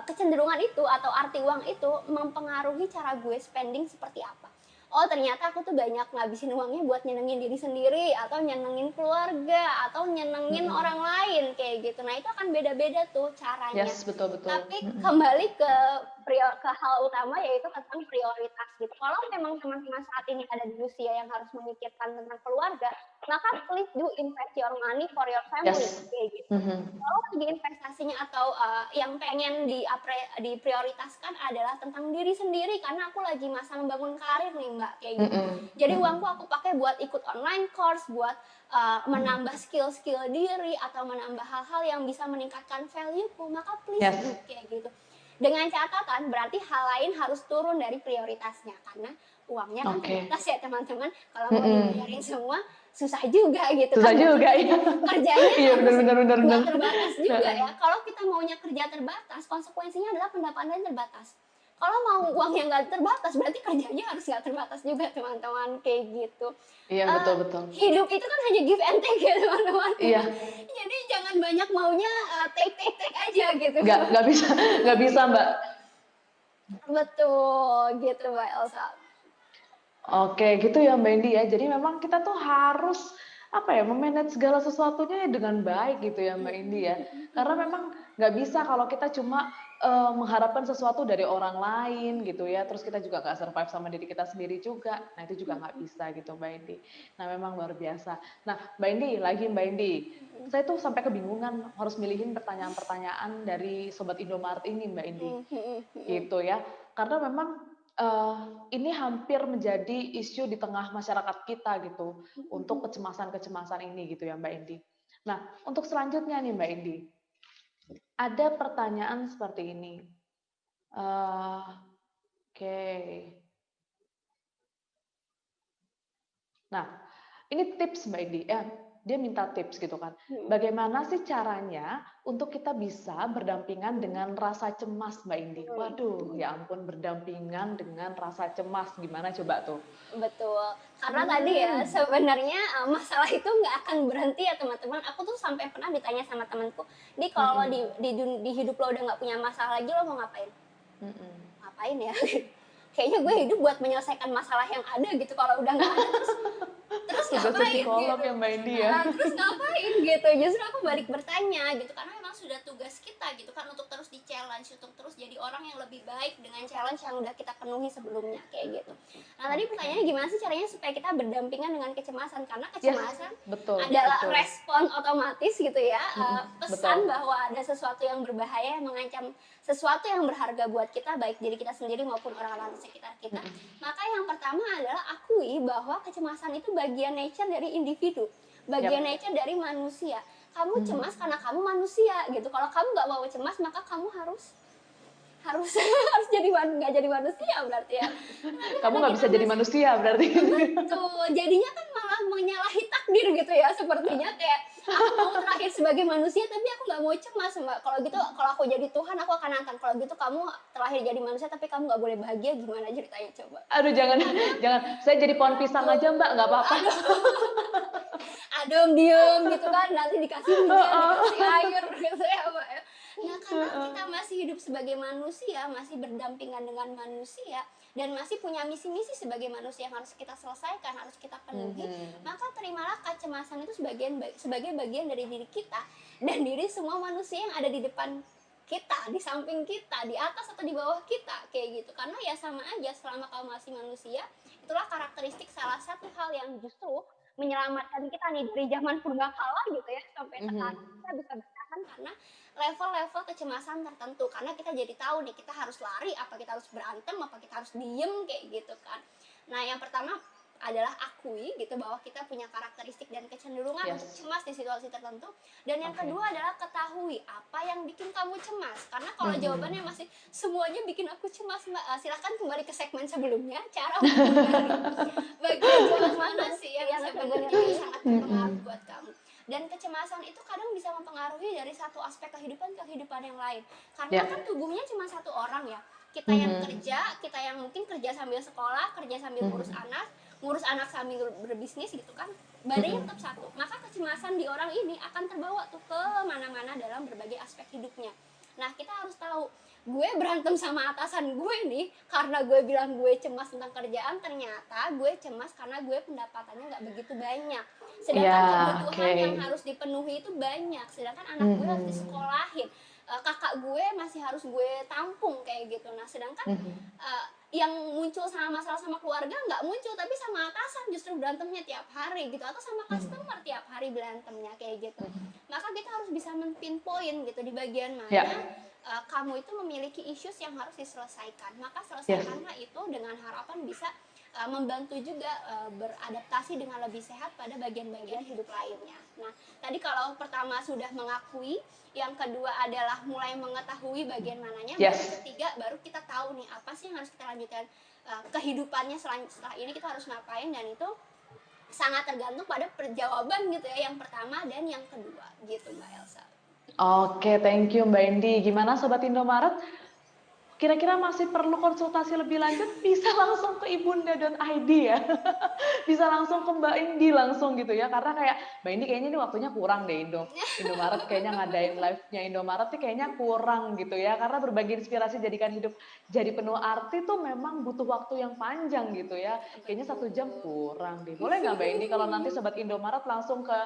[SPEAKER 2] kecenderungan itu atau arti uang itu mempengaruhi cara gue spending seperti apa. oh ternyata aku tuh banyak ngabisin uangnya buat nyenengin diri sendiri, atau nyenengin keluarga, atau nyenengin
[SPEAKER 1] Mhm.
[SPEAKER 2] orang lain, kayak gitu. Nah itu akan beda-beda tuh caranya.
[SPEAKER 1] Yes, betul betul.
[SPEAKER 2] Tapi
[SPEAKER 1] Mhm.
[SPEAKER 2] kembali ke ke hal utama yaitu tentang prioritas gitu. Kalau memang teman-teman saat ini ada di usia yang harus memikirkan tentang keluarga, maka please do invest your money for your family,
[SPEAKER 1] Yes.
[SPEAKER 2] kayak gitu.
[SPEAKER 1] Mhm.
[SPEAKER 2] Kalau lagi investasinya atau yang pengen diprioritaskan adalah tentang diri sendiri karena aku lagi masa membangun karir nih Mbak, kayak gitu.
[SPEAKER 1] Mhm.
[SPEAKER 2] Jadi uangku
[SPEAKER 1] Mhm.
[SPEAKER 2] aku pakai buat ikut online course, buat
[SPEAKER 1] Mhm.
[SPEAKER 2] menambah skill-skill diri atau menambah hal-hal yang bisa meningkatkan value-ku, maka please do
[SPEAKER 1] Yes.
[SPEAKER 2] kayak gitu. Dengan catatan berarti hal lain harus turun dari prioritasnya karena uangnya kan
[SPEAKER 1] Oke.
[SPEAKER 2] terbatas ya teman-teman. Kalau mau
[SPEAKER 1] Mhm.
[SPEAKER 2] dibayarin semua susah juga gitu
[SPEAKER 1] Susah
[SPEAKER 2] kan, berarti
[SPEAKER 1] juga ya.
[SPEAKER 2] kerjanya
[SPEAKER 1] Iya, bener
[SPEAKER 2] harus
[SPEAKER 1] bener bener bener.
[SPEAKER 2] nggak terbatas juga
[SPEAKER 1] Heeh.
[SPEAKER 2] ya. Kalau kita maunya kerja terbatas, konsekuensinya adalah pendapatan terbatas. Kalau mau uang yang nggak terbatas, berarti kerjanya harus nggak terbatas juga teman-teman, kayak gitu.
[SPEAKER 1] Iya,
[SPEAKER 2] Eee,
[SPEAKER 1] betul betul.
[SPEAKER 2] hidup itu kan hanya give and take ya teman-teman ya.
[SPEAKER 1] Iya,
[SPEAKER 2] Jadi jangan banyak maunya, take aja gitu.
[SPEAKER 1] nggak bisa nggak bisa, Mbak.
[SPEAKER 2] Betul, gitu Mbak Elsa.
[SPEAKER 1] Oke, gitu ya Mbak Indi ya. Jadi memang kita tuh harus apa ya, memanage segala sesuatunya dengan baik gitu ya Mbak Indi ya. Karena memang nggak bisa kalau kita cuma mengharapkan sesuatu dari orang lain gitu ya, terus kita juga nggak survive sama diri kita sendiri juga. Nah itu juga nggak bisa gitu Mbak Indi. Nah memang luar biasa. Nah Mbak Indi, lagi Mbak Indi, saya tuh sampai kebingungan harus milihin pertanyaan-pertanyaan dari Sobat Indomaret ini Mbak Indi.
[SPEAKER 2] Mhm mhm mhm.
[SPEAKER 1] Gitu ya. Karena memang, eee, ini hampir menjadi isu di tengah masyarakat kita gitu, untuk kecemasan-kecemasan ini gitu ya, Mbak Indi. Nah, untuk selanjutnya nih, Mbak Indi, ada pertanyaan seperti ini, oke. Nah, ini tips Mbak Indi, dia minta tips gitu kan.
[SPEAKER 2] Mhm.
[SPEAKER 1] Bagaimana sih caranya untuk kita bisa berdampingan dengan rasa cemas Mbak Indi? Waduh, ya ampun berdampingan dengan rasa cemas, gimana coba tuh?
[SPEAKER 2] Betul, karena tadi ya
[SPEAKER 1] Hmm,
[SPEAKER 2] sebenarnya, masalah itu nggak akan berhenti ya teman-teman. Aku tuh sampai pernah ditanya sama temanku, "Di kalau
[SPEAKER 1] mhm,
[SPEAKER 2] di hidup lo udah nggak punya masalah lagi lo mau ngapain?"
[SPEAKER 1] mhm,
[SPEAKER 2] Ngapain ya? Kayaknya gue hidup buat menyelesaikan masalah yang ada gitu, kalau udah nggak ada terus terus
[SPEAKER 1] tugasnya
[SPEAKER 2] ngapain
[SPEAKER 1] psikolog
[SPEAKER 2] gitu?
[SPEAKER 1] ya Mbak Indi ya?
[SPEAKER 2] Heeh, terus ngapain gitu? Justru aku balik bertanya gitu, karena memang sudah tugas kita gitu kan untuk terus di-challenge, untuk terus jadi orang yang lebih baik dengan challenge yang udah kita penuhi sebelumnya, kayak gitu. Nah tadi
[SPEAKER 1] Oke.
[SPEAKER 2] pertanyaannya gimana sih caranya supaya kita berdampingan dengan kecemasan? Karena
[SPEAKER 1] Yes,
[SPEAKER 2] kecemasan
[SPEAKER 1] betul
[SPEAKER 2] adalah
[SPEAKER 1] betul.
[SPEAKER 2] respon otomatis gitu ya, pesan
[SPEAKER 1] Betul.
[SPEAKER 2] bahwa ada sesuatu yang berbahaya yang mengancam sesuatu yang berharga buat kita, baik diri kita sendiri maupun orang-orang sekitar kita.
[SPEAKER 1] Mhm.
[SPEAKER 2] Maka yang pertama adalah akui bahwa kecemasan itu bagian nature dari individu, bagian
[SPEAKER 1] Yap.
[SPEAKER 2] nature dari manusia. Kamu cemas
[SPEAKER 1] Mhm.
[SPEAKER 2] karena kamu manusia gitu. Kalau kamu nggak mau cemas, maka kamu harus harus harus nggak jadi manusia berarti ya. Tapi
[SPEAKER 1] Kamu
[SPEAKER 2] karena
[SPEAKER 1] nggak
[SPEAKER 2] kita
[SPEAKER 1] bisa jadi
[SPEAKER 2] masih
[SPEAKER 1] manusia berarti.
[SPEAKER 2] betul, jadinya kan malah menyalahi takdir gitu ya, sepertinya kayak aku mau terakhir sebagai manusia tapi aku nggak mau cemas Mbak. Kalau gitu kalau aku jadi Tuhan aku akan nantang, kalau gitu kamu terakhir jadi manusia tapi kamu nggak boleh bahagia gimana ceritanya coba?
[SPEAKER 1] Aduh jangan
[SPEAKER 2] Karena
[SPEAKER 1] jangan, saya jadi pohon pisang aja Mbak, nggak apa-apa.
[SPEAKER 2] aduh adem, diem gitu kan, nanti dikasih hujan, dikasih air gitu ya, Mbak, ya. Nah, karena kita
[SPEAKER 1] Heeh.
[SPEAKER 2] masih hidup sebagai manusia, masih berdampingan dengan manusia, dan masih punya misi-misi sebagai manusia yang harus kita selesaikan, harus kita penuhi,
[SPEAKER 1] Mhm.
[SPEAKER 2] maka terimalah kecemasan itu sebagai bagian dari diri kita dan diri semua manusia yang ada di depan kita, di samping kita, di atas atau di bawah kita, kayak gitu. Karena ya sama aja selama kamu masih manusia, itulah karakteristik salah satu hal yang justru menyelamatkan kita nih dari zaman purbakala gitu ya sampai sekarang
[SPEAKER 1] Mhm.
[SPEAKER 2] kita bisa bertahan karena level-level kecemasan tertentu karena kita jadi tahu nih kita harus lari apa kita harus berantem apa kita harus diem kayak gitu kan. Nah yang pertama adalah akui gitu bahwa kita punya karakteristik dan kecenderungan untuk
[SPEAKER 1] Yes.
[SPEAKER 2] cemas di situasi tertentu dan yang
[SPEAKER 1] Oke.
[SPEAKER 2] kedua adalah ketahui apa yang bikin kamu cemas karena kalau jawabannya
[SPEAKER 1] Mhm.
[SPEAKER 2] masih semuanya bikin aku cemas mbak, silahkan kembali ke segmen sebelumnya cara untuk menggali bagian cemas mana sih yang sebenarnya sangat berpengaruh
[SPEAKER 1] Mhm.
[SPEAKER 2] buat kamu. Dan kecemasan itu kadang bisa mempengaruhi dari satu aspek kehidupan ke kehidupan yang lain. Karena
[SPEAKER 1] Ya.
[SPEAKER 2] kan tubuhnya cuma satu orang ya. Kita yang
[SPEAKER 1] Mhm.
[SPEAKER 2] kerja, kita yang mungkin kerja sambil sekolah, kerja sambil
[SPEAKER 1] Mhm.
[SPEAKER 2] ngurus anak sambil berbisnis gitu kan. Badannya tetap
[SPEAKER 1] Mhm.
[SPEAKER 2] satu. Maka kecemasan di orang ini akan terbawa tuh ke mana-mana dalam berbagai aspek hidupnya. Nah, kita harus tahu gue berantem sama atasan gue nih, karena gue bilang gue cemas tentang kerjaan, ternyata gue cemas karena gue pendapatannya nggak begitu banyak.
[SPEAKER 1] Iya,
[SPEAKER 2] Sedangkan
[SPEAKER 1] oke.
[SPEAKER 2] kebutuhan yang harus dipenuhi itu banyak, sedangkan anak gue harus
[SPEAKER 1] Mhm,
[SPEAKER 2] disekolahin, kakak gue masih harus gue tampung kayak gitu. Nah, sedangkan,
[SPEAKER 1] mhm,
[SPEAKER 2] yang muncul sama masalah sama keluarga nggak muncul, tapi sama atasan justru berantemnya tiap hari gitu, atau sama
[SPEAKER 1] mhm,
[SPEAKER 2] customer tiap hari berantemnya kayak gitu.
[SPEAKER 1] mhm.
[SPEAKER 2] Maka kita harus bisa men-pinpoint gitu di bagian
[SPEAKER 1] Ya,
[SPEAKER 2] mana kamu itu memiliki issues yang harus diselesaikan. Maka
[SPEAKER 1] yes.
[SPEAKER 2] selesaikanlah itu dengan harapan bisa membantu juga beradaptasi dengan lebih sehat pada bagian-bagian hidup lainnya. Nah, tadi kalau pertama sudah mengakui, yang kedua adalah mulai mengetahui bagian mananya, baru
[SPEAKER 1] Yes.
[SPEAKER 2] ketiga baru kita tahu nih apa sih yang harus kita lanjutkan kehidupannya setelah ini kita harus ngapain, dan itu sangat tergantung pada perjawaban gitu ya, yang pertama dan yang kedua gitu Mbak Elsa.
[SPEAKER 1] Oke, thank you Mbak Indi. Gimana Sobat Indomaret? Kira-kira masih perlu konsultasi lebih lanjut? Bisa langsung ke ibunda.id ya. Bisa langsung ke Mbak Indi langsung gitu ya. Karena kayak Mbak Indi kayaknya ini waktunya kurang deh Indomaret kayaknya ngadain live-nya Indomaret nih kayaknya kurang gitu ya. Karena berbagi inspirasi jadikan hidup jadi penuh arti tuh memang butuh waktu yang panjang gitu ya. Kayaknya 1 jam
[SPEAKER 2] Betul.
[SPEAKER 1] kurang deh. Boleh nggak Mbak Indi kalau nanti Sobat Indomaret langsung ke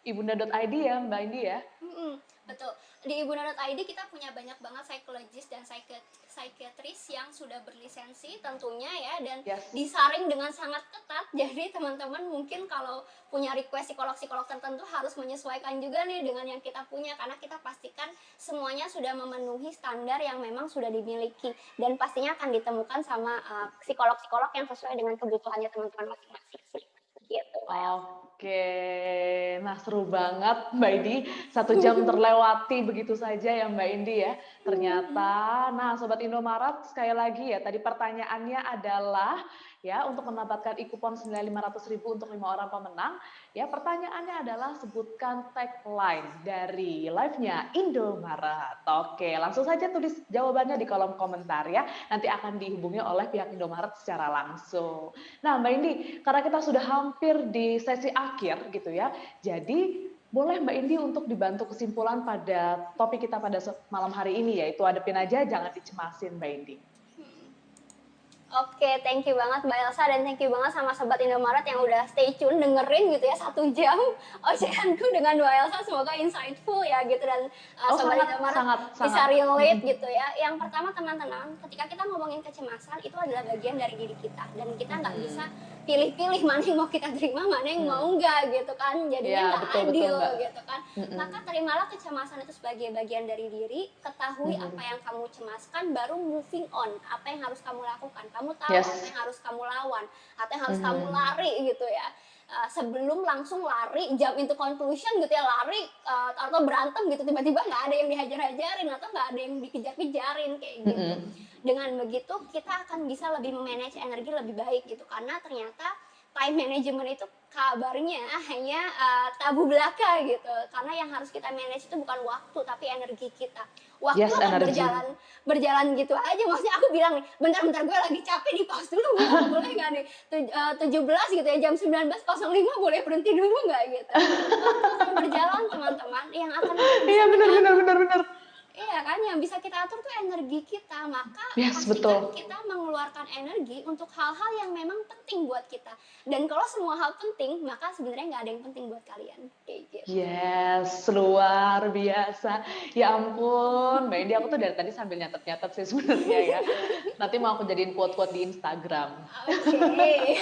[SPEAKER 1] ibunda.id ya Mbak Indi ya?
[SPEAKER 2] Mhm, betul. Di ibunda.id kita punya banyak banget psikologis dan psikiatris yang sudah berlisensi tentunya ya, dan
[SPEAKER 1] Yes.
[SPEAKER 2] disaring dengan sangat ketat. Jadi teman-teman mungkin kalau punya request psikolog-psikolog tertentu harus menyesuaikan juga nih dengan yang kita punya, karena kita pastikan semuanya sudah memenuhi standar yang memang sudah dimiliki, dan pastinya akan ditemukan sama psikolog-psikolog yang sesuai dengan kebutuhannya teman-teman masing-masing sih. Gitu, Mbak Elsa.
[SPEAKER 1] Oke, nah seru banget Mbak Indi, 1 jam terlewati begitu saja ya Mbak Indi ya. Ternyata, nah Sobat Indomaret sekali lagi ya, tadi pertanyaannya adalah ya untuk mendapatkan e-kupon senilai 500.000 untuk 5 orang pemenang, ya pertanyaannya adalah sebutkan tagline dari live-nya Indomaret. Oke, langsung saja tulis jawabannya di kolom komentar ya, nanti akan dihubungi oleh pihak Indomaret secara langsung. Nah, Mbak Indi, karena kita sudah hampir di sesi akhir gitu ya, jadi boleh Mbak Indi untuk dibantu kesimpulan pada topik kita pada malam hari ini, yaitu hadapin aja, jangan dicemasin Mbak Indi.
[SPEAKER 2] Oke, thank you banget Mbak Elsa, dan thank you banget sama Sobat Indomaret yang udah stay tune dengerin gitu ya 1 jam ocehanku dengan Mbak Elsa, semoga insightful ya gitu, dan
[SPEAKER 1] Oh
[SPEAKER 2] Sobat
[SPEAKER 1] sangat
[SPEAKER 2] Indomaret
[SPEAKER 1] sangat sangat.
[SPEAKER 2] bisa relate gitu ya. Yang pertama teman-teman, ketika kita ngomongin kecemasan itu adalah bagian dari diri kita, dan kita nggak bisa pilih-pilih mana yang mau kita terima, mana yang mau enggak gitu kan,
[SPEAKER 1] Ya,
[SPEAKER 2] jadinya nggak
[SPEAKER 1] betul betul
[SPEAKER 2] adil
[SPEAKER 1] Mbak.
[SPEAKER 2] gitu kan. Maka terimalah kecemasan itu sebagai bagian dari diri, ketahui apa yang kamu cemaskan, baru moving on, apa yang harus kamu lakukan. Kamu tahu apa
[SPEAKER 1] Yes.
[SPEAKER 2] yang harus kamu lawan, apa yang harus kamu lari gitu ya. Sebelum langsung lari jump into conclusion gitu ya, lari atau berantem gitu, tiba-tiba nggak ada yang dihajar-hajarin atau nggak ada yang dikejar-kejarin kayak gitu. Dengan begitu kita akan bisa lebih memanage energi lebih baik gitu, karena ternyata time management itu kabarnya hanya tabu belaka gitu, karena yang harus kita manage itu bukan waktu tapi energi kita. Waktu
[SPEAKER 1] Yes,
[SPEAKER 2] akan
[SPEAKER 1] energi.
[SPEAKER 2] berjalan berjalan gitu aja, maksudnya aku bilang nih, bentar-bentar gue lagi capek di pause dulu, boleh nggak nih 17 gitu ya, jam 19.05 boleh berhenti dulu nggak gitu. Waktu akan berjalan teman-teman, yang akan
[SPEAKER 1] Iya,
[SPEAKER 2] bisa kita
[SPEAKER 1] benar benar
[SPEAKER 2] atur,
[SPEAKER 1] benar benar.
[SPEAKER 2] iya kan, yang bisa kita atur tuh energi kita. Maka
[SPEAKER 1] Yes,
[SPEAKER 2] pastikan
[SPEAKER 1] betul.
[SPEAKER 2] kita mengeluarkan energi untuk hal-hal yang memang penting buat kita. Dan kalau semua hal penting, maka sebenarnya nggak ada yang penting buat kalian. Kayak gitu.
[SPEAKER 1] Yes, luar biasa. Ya ampun, Mbak Indi, aku tuh dari tadi sambil nyatet-nyatet sih sebenarnya ya. Nanti mau aku jadiin quote-quote di Instagram.
[SPEAKER 2] Oke.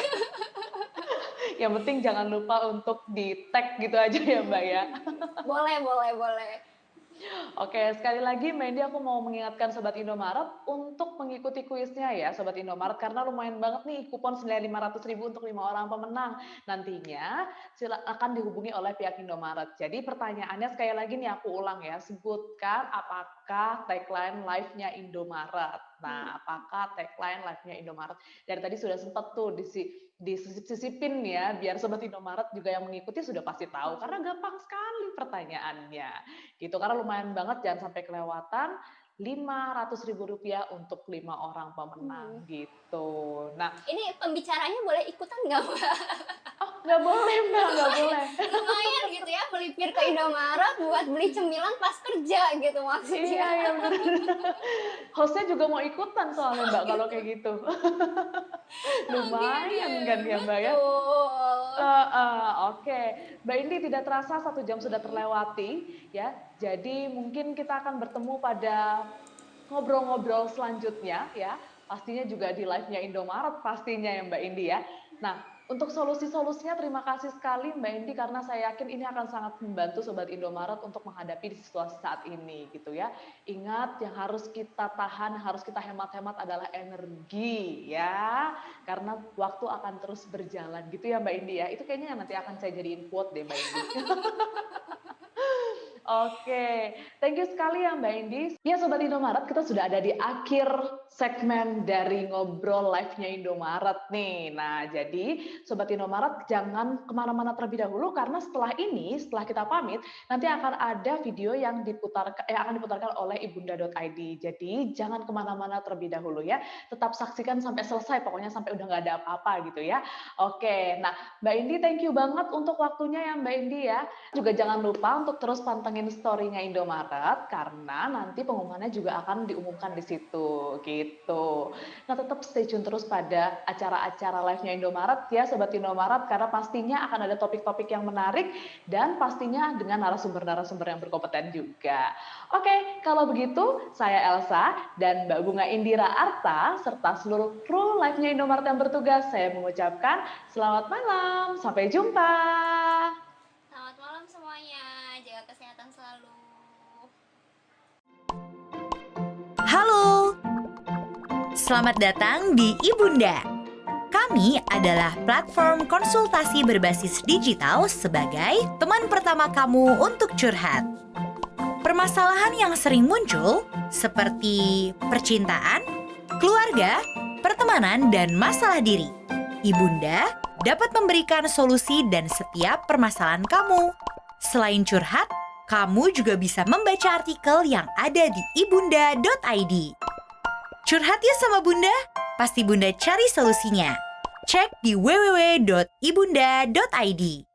[SPEAKER 1] Yang penting jangan lupa untuk di-tag gitu aja ya, Mbak ya.
[SPEAKER 2] Boleh, boleh, boleh.
[SPEAKER 1] Oke, sekali lagi Mandy aku mau mengingatkan Sobat Indomaret untuk mengikuti kuisnya ya Sobat Indomaret, karena lumayan banget nih kupon senilai 500.000 untuk 5 orang pemenang. Nantinya akan dihubungi oleh pihak Indomaret. Jadi pertanyaannya sekali lagi nih aku ulang ya, sebutkan apakah tagline live-nya Indomaret. Nah, apakah tagline live-nya Indomaret? Dari tadi sudah sempat tuh disisipin ya, biar Sobat Indomaret juga yang mengikuti sudah pasti tahu, karena gampang sekali pertanyaannya gitu, karena lumayan banget jangan sampai kelewatan. Rp500.000 untuk 5 orang pemenang gitu. Nah,
[SPEAKER 2] Ini pembicaranya boleh ikutan nggak, Mbak?
[SPEAKER 1] oh nggak boleh Mbak, nggak boleh.
[SPEAKER 2] Lumayan gitu ya, melipir ke Indomaret buat beli cemilan pas kerja gitu
[SPEAKER 1] Iya,
[SPEAKER 2] maksudnya.
[SPEAKER 1] iya bener. Hostnya juga mau ikutan soalnya Mbak kalau kayak gitu.
[SPEAKER 2] Oke
[SPEAKER 1] Lumayan kan
[SPEAKER 2] deh,
[SPEAKER 1] ya Mbak ya?
[SPEAKER 2] betul.
[SPEAKER 1] Oke. Mbak Indi, tidak terasa 1 jam sudah
[SPEAKER 2] Mhm.
[SPEAKER 1] terlewati ya. Jadi mungkin kita akan bertemu pada ngobrol-ngobrol selanjutnya ya. Pastinya juga di live-nya Indomaret pastinya ya Mbak Indi ya. Nah, untuk solusi-solusinya terima kasih sekali Mbak Indi karena saya yakin ini akan sangat membantu Sobat Indomaret untuk menghadapi di situasi saat ini gitu ya. Ingat yang harus kita tahan, harus kita hemat-hemat adalah energi ya. Karena waktu akan terus berjalan gitu ya Mbak Indi ya. Itu kayaknya yang nanti akan saya jadiin quote deh Mbak Indi. Oke, thank you sekali ya Mbak Indi. Ya Sobat Indomaret, kita sudah ada di akhir segmen dari ngobrol live-nya Indomaret nih. Nah, jadi Sobat Indomaret jangan kemana-mana terlebih dahulu karena setelah ini, setelah kita pamit, nanti akan ada video yang akan diputarkan oleh ibunda.id. Jadi jangan kemana-mana terlebih dahulu ya. Tetap saksikan sampai selesai, pokoknya sampai udah nggak ada apa-apa gitu ya. Oke, nah Mbak Indi thank you banget untuk waktunya ya Mbak Indi ya. Juga jangan lupa untuk terus pantengin story-nya Indomaret karena nanti pengumumannya juga akan diumumkan di situ gitu. Nah, tetap stay tune terus pada acara-acara live-nya Indomaret ya Sobat Indomaret karena pastinya akan ada topik-topik yang menarik dan pastinya dengan narasumber-narasumber yang berkompeten juga. Oke, kalau begitu saya Elsa dan Mbak Bunga Indira Arta serta seluruh kru live-nya Indomaret yang bertugas saya mengucapkan selamat malam, sampai jumpa.
[SPEAKER 2] Selamat malam semuanya, jaga kesehatan selalu.
[SPEAKER 3] Halo, selamat datang di Ibunda. Kami adalah platform konsultasi berbasis digital sebagai teman pertama kamu untuk curhat. Permasalahan yang sering muncul seperti percintaan, keluarga, pertemanan, dan masalah diri. Ibunda dapat memberikan solusi dan setiap permasalahan kamu. Selain curhat, kamu juga bisa membaca artikel yang ada di ibunda.id. Curhat ya sama Bunda, pasti Bunda cari solusinya. Cek di www.ibunda.id.